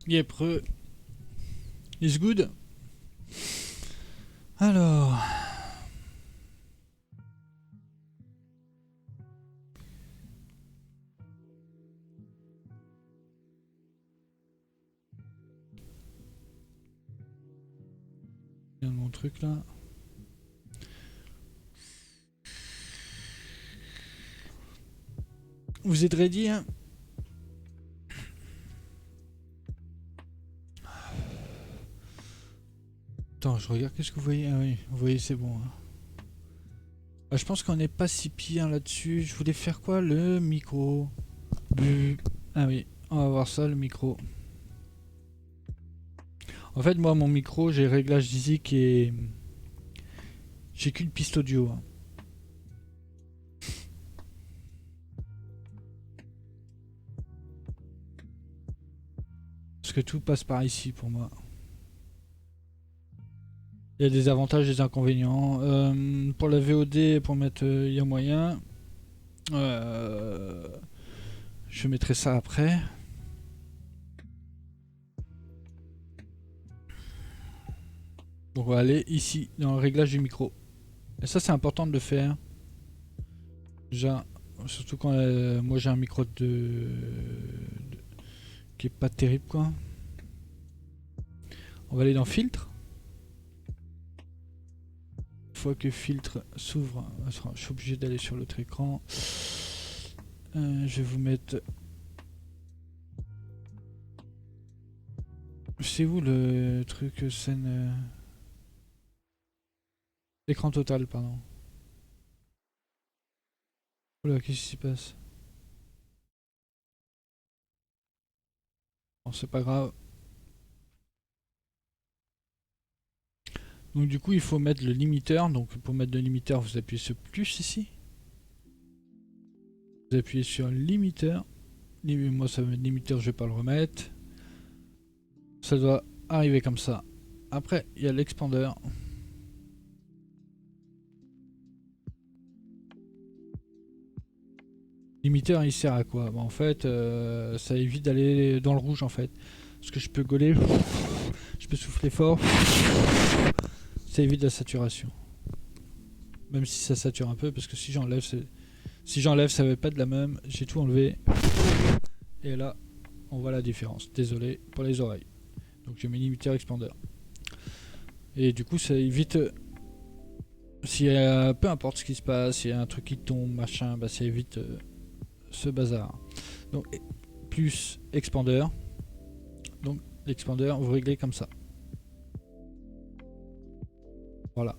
Yep, is good. Alors. Regarde mon truc là. Vous êtes ready, hein? Attends, je regarde, qu'est-ce que vous voyez? Ah oui, vous voyez, c'est bon. Hein. Ah, je pense qu'on n'est pas si pire là-dessus. Je voulais faire quoi? Le micro. Ah oui, on va voir ça, le micro. En fait, moi, mon micro, j'ai réglage d'ISIC et j'ai qu'une piste audio. Hein. Parce que tout passe par ici pour moi. Il y a des avantages et des inconvénients. Pour la VOD, pour mettre, il y a moyen. Je mettrai ça après. Donc on va aller ici, dans le réglage du micro. Et ça, c'est important de le faire. Déjà, surtout quand moi j'ai un micro qui est pas terrible, quoi. On va aller dans filtre. Une fois que filtre s'ouvre, je suis obligé d'aller sur l'autre écran. Je vais vous mettre... C'est où le truc scène... Écran total, pardon. Oula, qu'est-ce qui s'y passe? Bon, c'est pas grave. Donc du coup, il faut mettre le limiteur. Donc pour mettre le limiteur, vous appuyez sur plus ici. Vous appuyez sur limiteur. Moi, ça va mettre limiteur, je vais pas le remettre. Ça doit arriver comme ça. Après, il y a l'expander. Limiteur, il sert à quoi? Bon, en fait, ça évite d'aller dans le rouge, en fait. Parce que je peux gauler, je peux souffler fort. Ça évite la saturation. Même si ça sature un peu, parce que si j'enlève, ça va pas de la même. J'ai tout enlevé. Et là, on voit la différence. Désolé pour les oreilles. Donc j'ai mis limiteur expander. Et du coup, ça évite... peu importe ce qui se passe, s'il y a un truc qui tombe, machin, bah ça évite ce bazar. Donc plus expander. Donc l'expander, vous réglez comme ça. Voilà.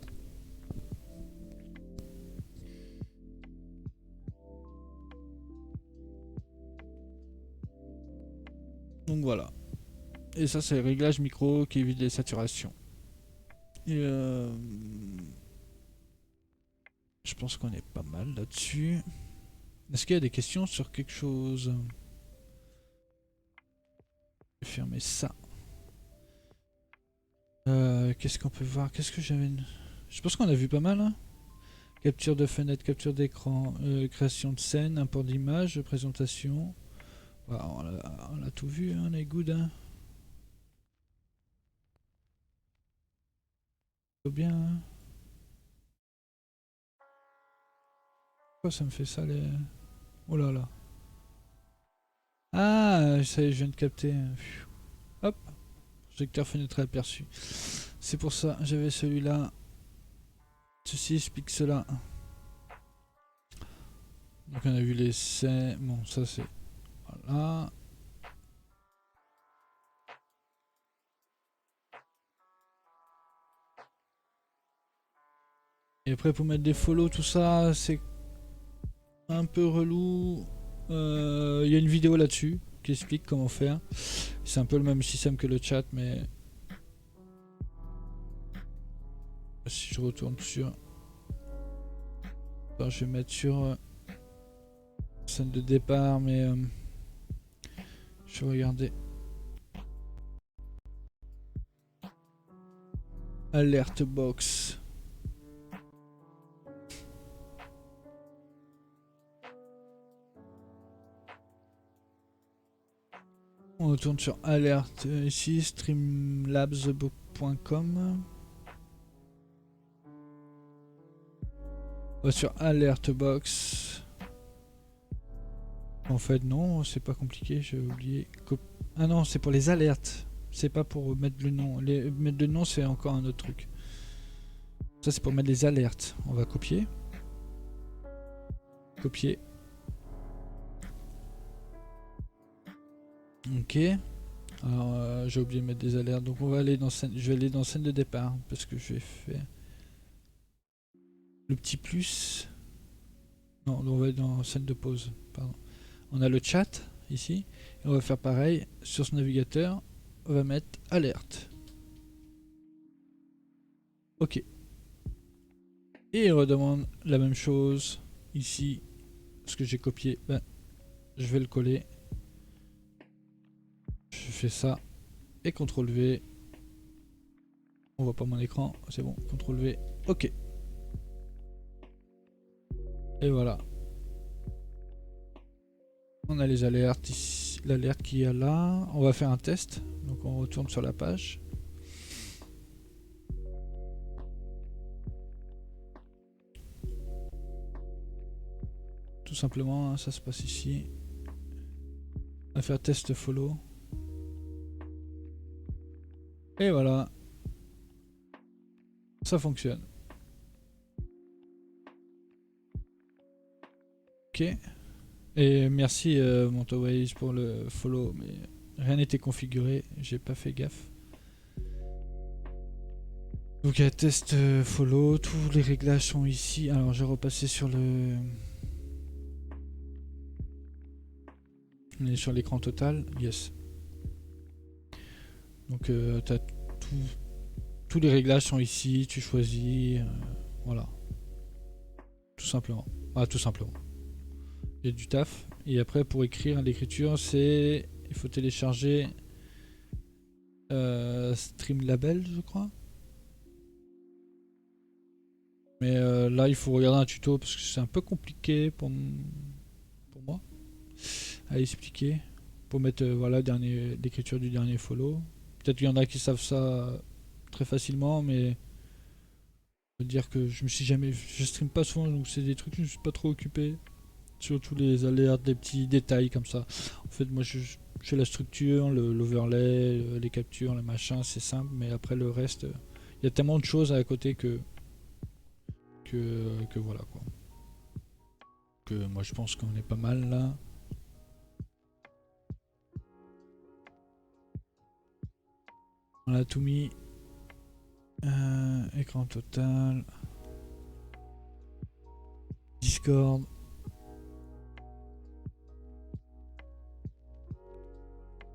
Donc voilà. Et ça, c'est le réglage micro qui évite les saturations. Et je pense qu'on est pas mal là-dessus. Est-ce qu'il y a des questions sur quelque chose? Je vais fermer ça. Qu'est-ce qu'on peut voir? Qu'est-ce que j'avais... Je pense qu'on a vu pas mal. Hein, capture de fenêtre, capture d'écran, création de scène, import d'image, présentation. Voilà, on a tout vu, hein, on est good. Hein. Tout bien. Hein. Pourquoi ça me fait ça les... Oh là là. Ah, ça y est, je viens de capter. Hop. Projecteur fenêtre aperçu. C'est pour ça, j'avais celui-là. Ceci explique cela. Donc on a vu les scènes. Bon, ça c'est... Voilà. Et après pour mettre des follow, tout ça, c'est un peu relou. Il y a une vidéo là-dessus qui explique comment faire. C'est un peu le même système que le chat, mais... Si je retourne sur... Enfin, je vais mettre sur... scène de départ, mais... je vais regarder. Alert box. On retourne sur alerte ici, streamlabsbook.com. On va sur alert box. En fait non, c'est pas compliqué, j'ai oublié. Ah non, c'est pour les alertes. C'est pas pour mettre le nom. Mettre le nom, c'est encore un autre truc. Ça, c'est pour mettre les alertes. On va copier. Copier. Ok. Alors, j'ai oublié de mettre des alertes. Donc, on va aller dans scène. Je vais aller dans scène de départ. Parce que je vais faire le petit plus. Non, on va aller dans scène de pause. Pardon. On a le chat ici. Et on va faire pareil. Sur ce navigateur, on va mettre alerte. Ok. Et il redemande la même chose ici. Ce que j'ai copié, ben, je vais le coller. Je fais ça. Et CTRL V. On voit pas mon écran. C'est bon. CTRL V. Ok. Et voilà. On a les alertes ici. L'alerte qu'il y a là. On va faire un test. Donc on retourne sur la page. Tout simplement, hein, ça se passe ici. On va faire test follow. Et voilà. Ça fonctionne. Ok. Et merci Montoways pour le follow, mais rien n'était configuré, j'ai pas fait gaffe. Donc il y a test follow, tous les réglages sont ici. Alors je vais repasser sur le... On est sur l'écran total, yes. Donc t'as tous les réglages sont ici, tu choisis, voilà. Tout simplement. Ah, tout simplement. Il y a du taf. Et après pour écrire l'écriture, c'est... Il faut télécharger Streamlabs, je crois. Mais là, il faut regarder un tuto parce que c'est un peu compliqué pour moi à expliquer. Pour mettre voilà, l'écriture du dernier follow. Peut-être qu'il y en a qui savent ça très facilement, mais je veux dire que je me suis jamais. Je stream pas souvent, donc c'est des trucs que je me suis pas trop occupé. Surtout les alertes, des petits détails comme ça. En fait, moi je fais la structure, l'overlay, les captures, le machin, c'est simple, mais après le reste, il y a tellement de choses à côté que voilà quoi. Que moi je pense qu'on est pas mal là. On a tout mis. Écran total. Discord.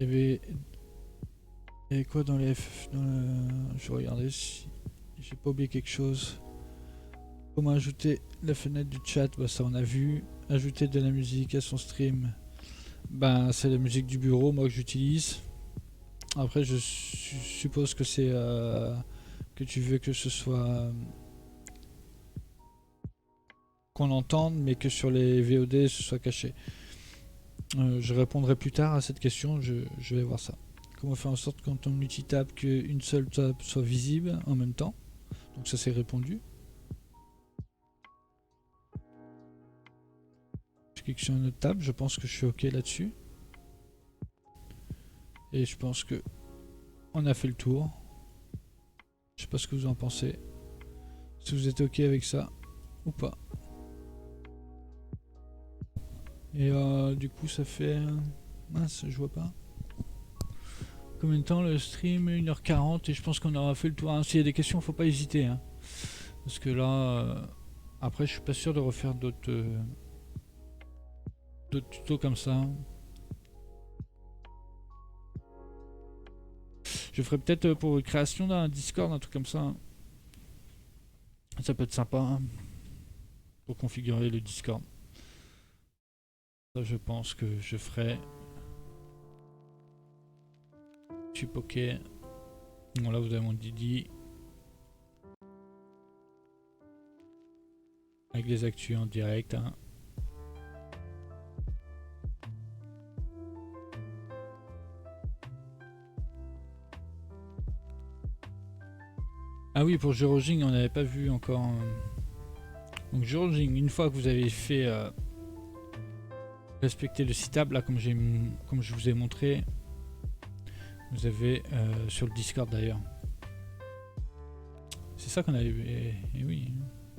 Il y avait quoi dans les F... Je vais regarder si j'ai pas oublié quelque chose. Comment ajouter la fenêtre du chat, bah ça on a vu. Ajouter de la musique à son stream. Ben c'est la musique du bureau moi que j'utilise. Après je suppose que c'est que tu veux que ce soit qu'on entende mais que sur les VOD ce soit caché. Je répondrai plus tard à cette question, je vais voir ça. Comment faire en sorte quand on multitape qu'une seule table soit visible en même temps. Donc ça c'est répondu. Je clique sur une autre table, je pense que je suis ok là-dessus. Et je pense que on a fait le tour. Je sais pas ce que vous en pensez. Si vous êtes ok avec ça ou pas. Et du coup ça fait... mince, je vois pas. Combien de temps le stream? 1h40 et je pense qu'on aura fait le tour. Hein. S'il y a des questions, faut pas hésiter. Hein. Parce que là... après je suis pas sûr de refaire d'autres tutos comme ça. Je ferai peut-être pour création d'un Discord, un truc comme ça. Ça peut être sympa. Hein. Pour configurer le Discord. Ça je pense que je ferai. Tube ok. Bon là vous avez mon Didi. Avec les actus en direct. Hein. Ah oui, pour Juroging, on n'avait pas vu encore. Donc Juroging, une fois que vous avez fait respecter le citable, là, comme je vous ai montré, vous avez sur le Discord d'ailleurs. C'est ça qu'on avait. Et oui,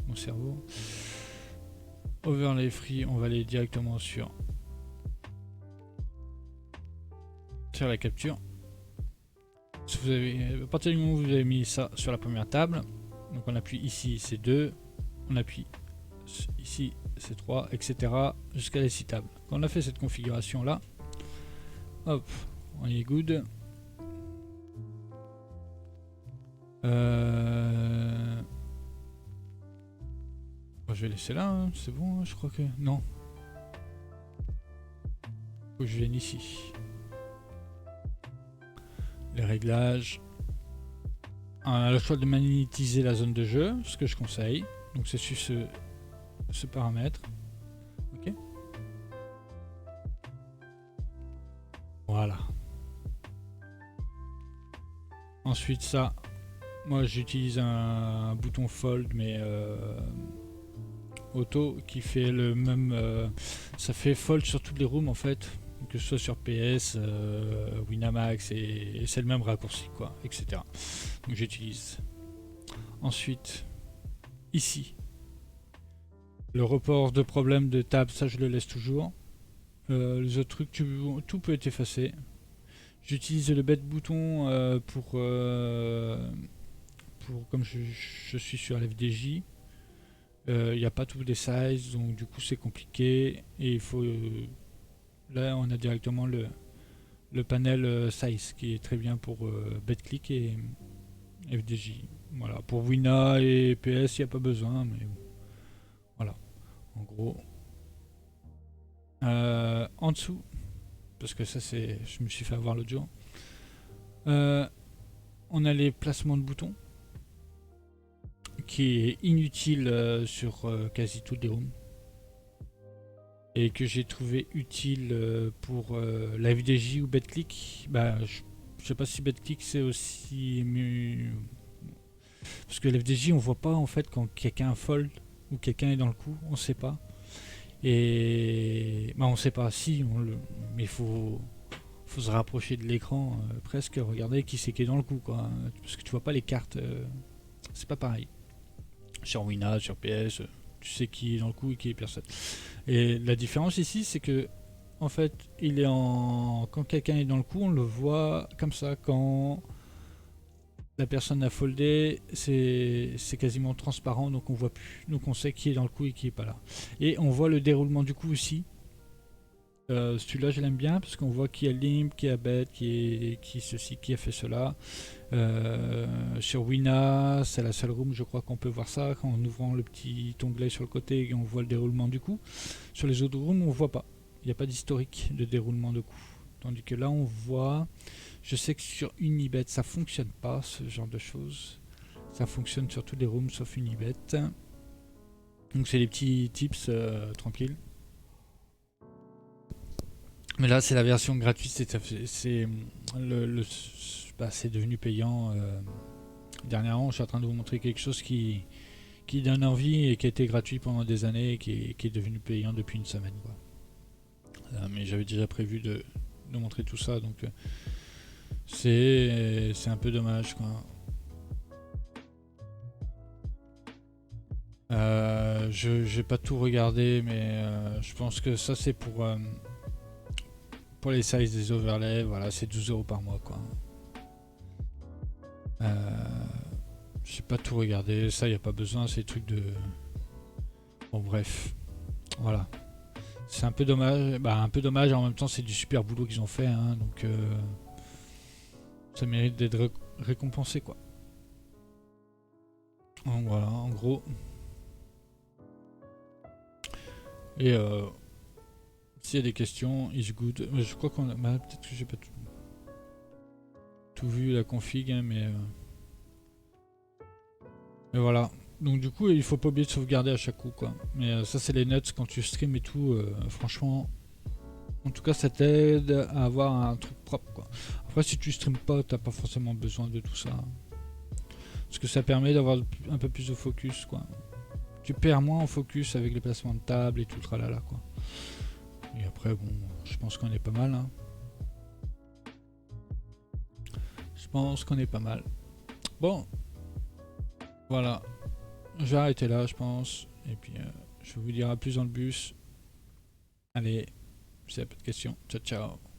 mon cerveau. Overlay free, on va aller directement sur la capture. Si vous avez, à partir du moment où vous avez mis ça sur la première table, donc on appuie ici, c'est 2, on appuie ici, c'est 3, etc. jusqu'à les 6 tables. Quand on a fait cette configuration là, hop, on est good. Je vais laisser là, hein, c'est bon, je crois que... Non. Faut que je vienne ici. Les réglages. On a le choix de magnétiser la zone de jeu, ce que je conseille. Donc c'est sur ce paramètre. Ok. Voilà. Ensuite ça, moi j'utilise un bouton fold mais auto qui fait le même... ça fait fold sur toutes les rooms en fait. Que ce soit sur PS, Winamax et c'est le même raccourci quoi, etc. Donc j'utilise. Ensuite, ici, le report de problème de table, ça je le laisse toujours. Les autres trucs, tout peut être effacé. J'utilise le bête bouton pour comme je suis sur l'FDJ. Il n'y a pas tous les sizes, donc du coup c'est compliqué et il faut... là on a directement le panel size qui est très bien pour BetClick et FDJ. Voilà, pour Wina et PS il n'y a pas besoin, mais bon. Voilà, en gros. En dessous, parce que ça c'est, je me suis fait avoir l'autre jour. On a les placements de boutons qui est inutile sur quasi toutes les rooms et que j'ai trouvé utile pour la FDJ ou BetClick. Bah, je sais pas si BetClick c'est aussi mieux parce que la FDJ on voit pas en fait quand quelqu'un fold ou quelqu'un est dans le coup, on sait pas. Et bah on sait pas si mais il faut se rapprocher de l'écran presque, regarder qui c'est qui est dans le coup quoi, parce que tu vois pas les cartes, c'est pas pareil. Sur Wina, sur PS, tu sais qui est dans le coup et qui est personne. Et la différence ici, c'est que en fait, il est quand quelqu'un est dans le coup, on le voit comme ça. Quand la personne a foldé, c'est quasiment transparent, donc on voit plus. Donc on sait qui est dans le coup et qui est pas là. Et on voit le déroulement du coup aussi. Celui-là, je l'aime bien parce qu'on voit qui a limp, qui a bet, qui ceci, qui a fait cela. Sur Wina, c'est la seule room, je crois qu'on peut voir ça en ouvrant le petit onglet sur le côté et on voit le déroulement du coup. Sur les autres rooms, on voit pas. Il n'y a pas d'historique de déroulement de coup. Tandis que là, on voit. Je sais que sur Unibet, ça fonctionne pas ce genre de choses. Ça fonctionne sur tous les rooms sauf Unibet. Donc c'est les petits tips tranquilles. Mais là, c'est la version gratuite, c'est devenu payant. Dernièrement, je suis en train de vous montrer quelque chose qui donne envie et qui a été gratuit pendant des années et qui est devenu payant depuis une semaine. Quoi. Mais j'avais déjà prévu de montrer tout ça, donc c'est un peu dommage. Quoi. Je vais pas tout regarder, mais je pense que ça c'est pour les sizes des overlays, voilà, c'est 12 € par mois quoi. J'ai pas tout regardé, ça y a pas besoin, c'est des trucs de... Bon bref, voilà. C'est un peu dommage, un peu dommage, en même temps c'est du super boulot qu'ils ont fait, hein, donc ça mérite d'être récompensé quoi. Donc voilà, en gros. Et s'il y a des questions, is good. Je crois qu'on a... peut-être que j'ai pas tout vu la config, hein, mais voilà. Donc du coup, il faut pas oublier de sauvegarder à chaque coup, quoi. Mais ça, c'est les notes quand tu stream et tout. Franchement, en tout cas, ça t'aide à avoir un truc propre, quoi. Après, si tu streames pas, t'as pas forcément besoin de tout ça. Parce que ça permet d'avoir un peu plus de focus, quoi. Tu perds moins en focus avec les placements de table et tout, tralala, quoi. Et après, bon, je pense qu'on est pas mal, hein. Je pense qu'on est pas mal. Bon, voilà. Je vais arrêter là, je pense. Et puis, je vous dirai plus dans le bus. Allez, s'il n'y a pas de questions. Ciao, ciao.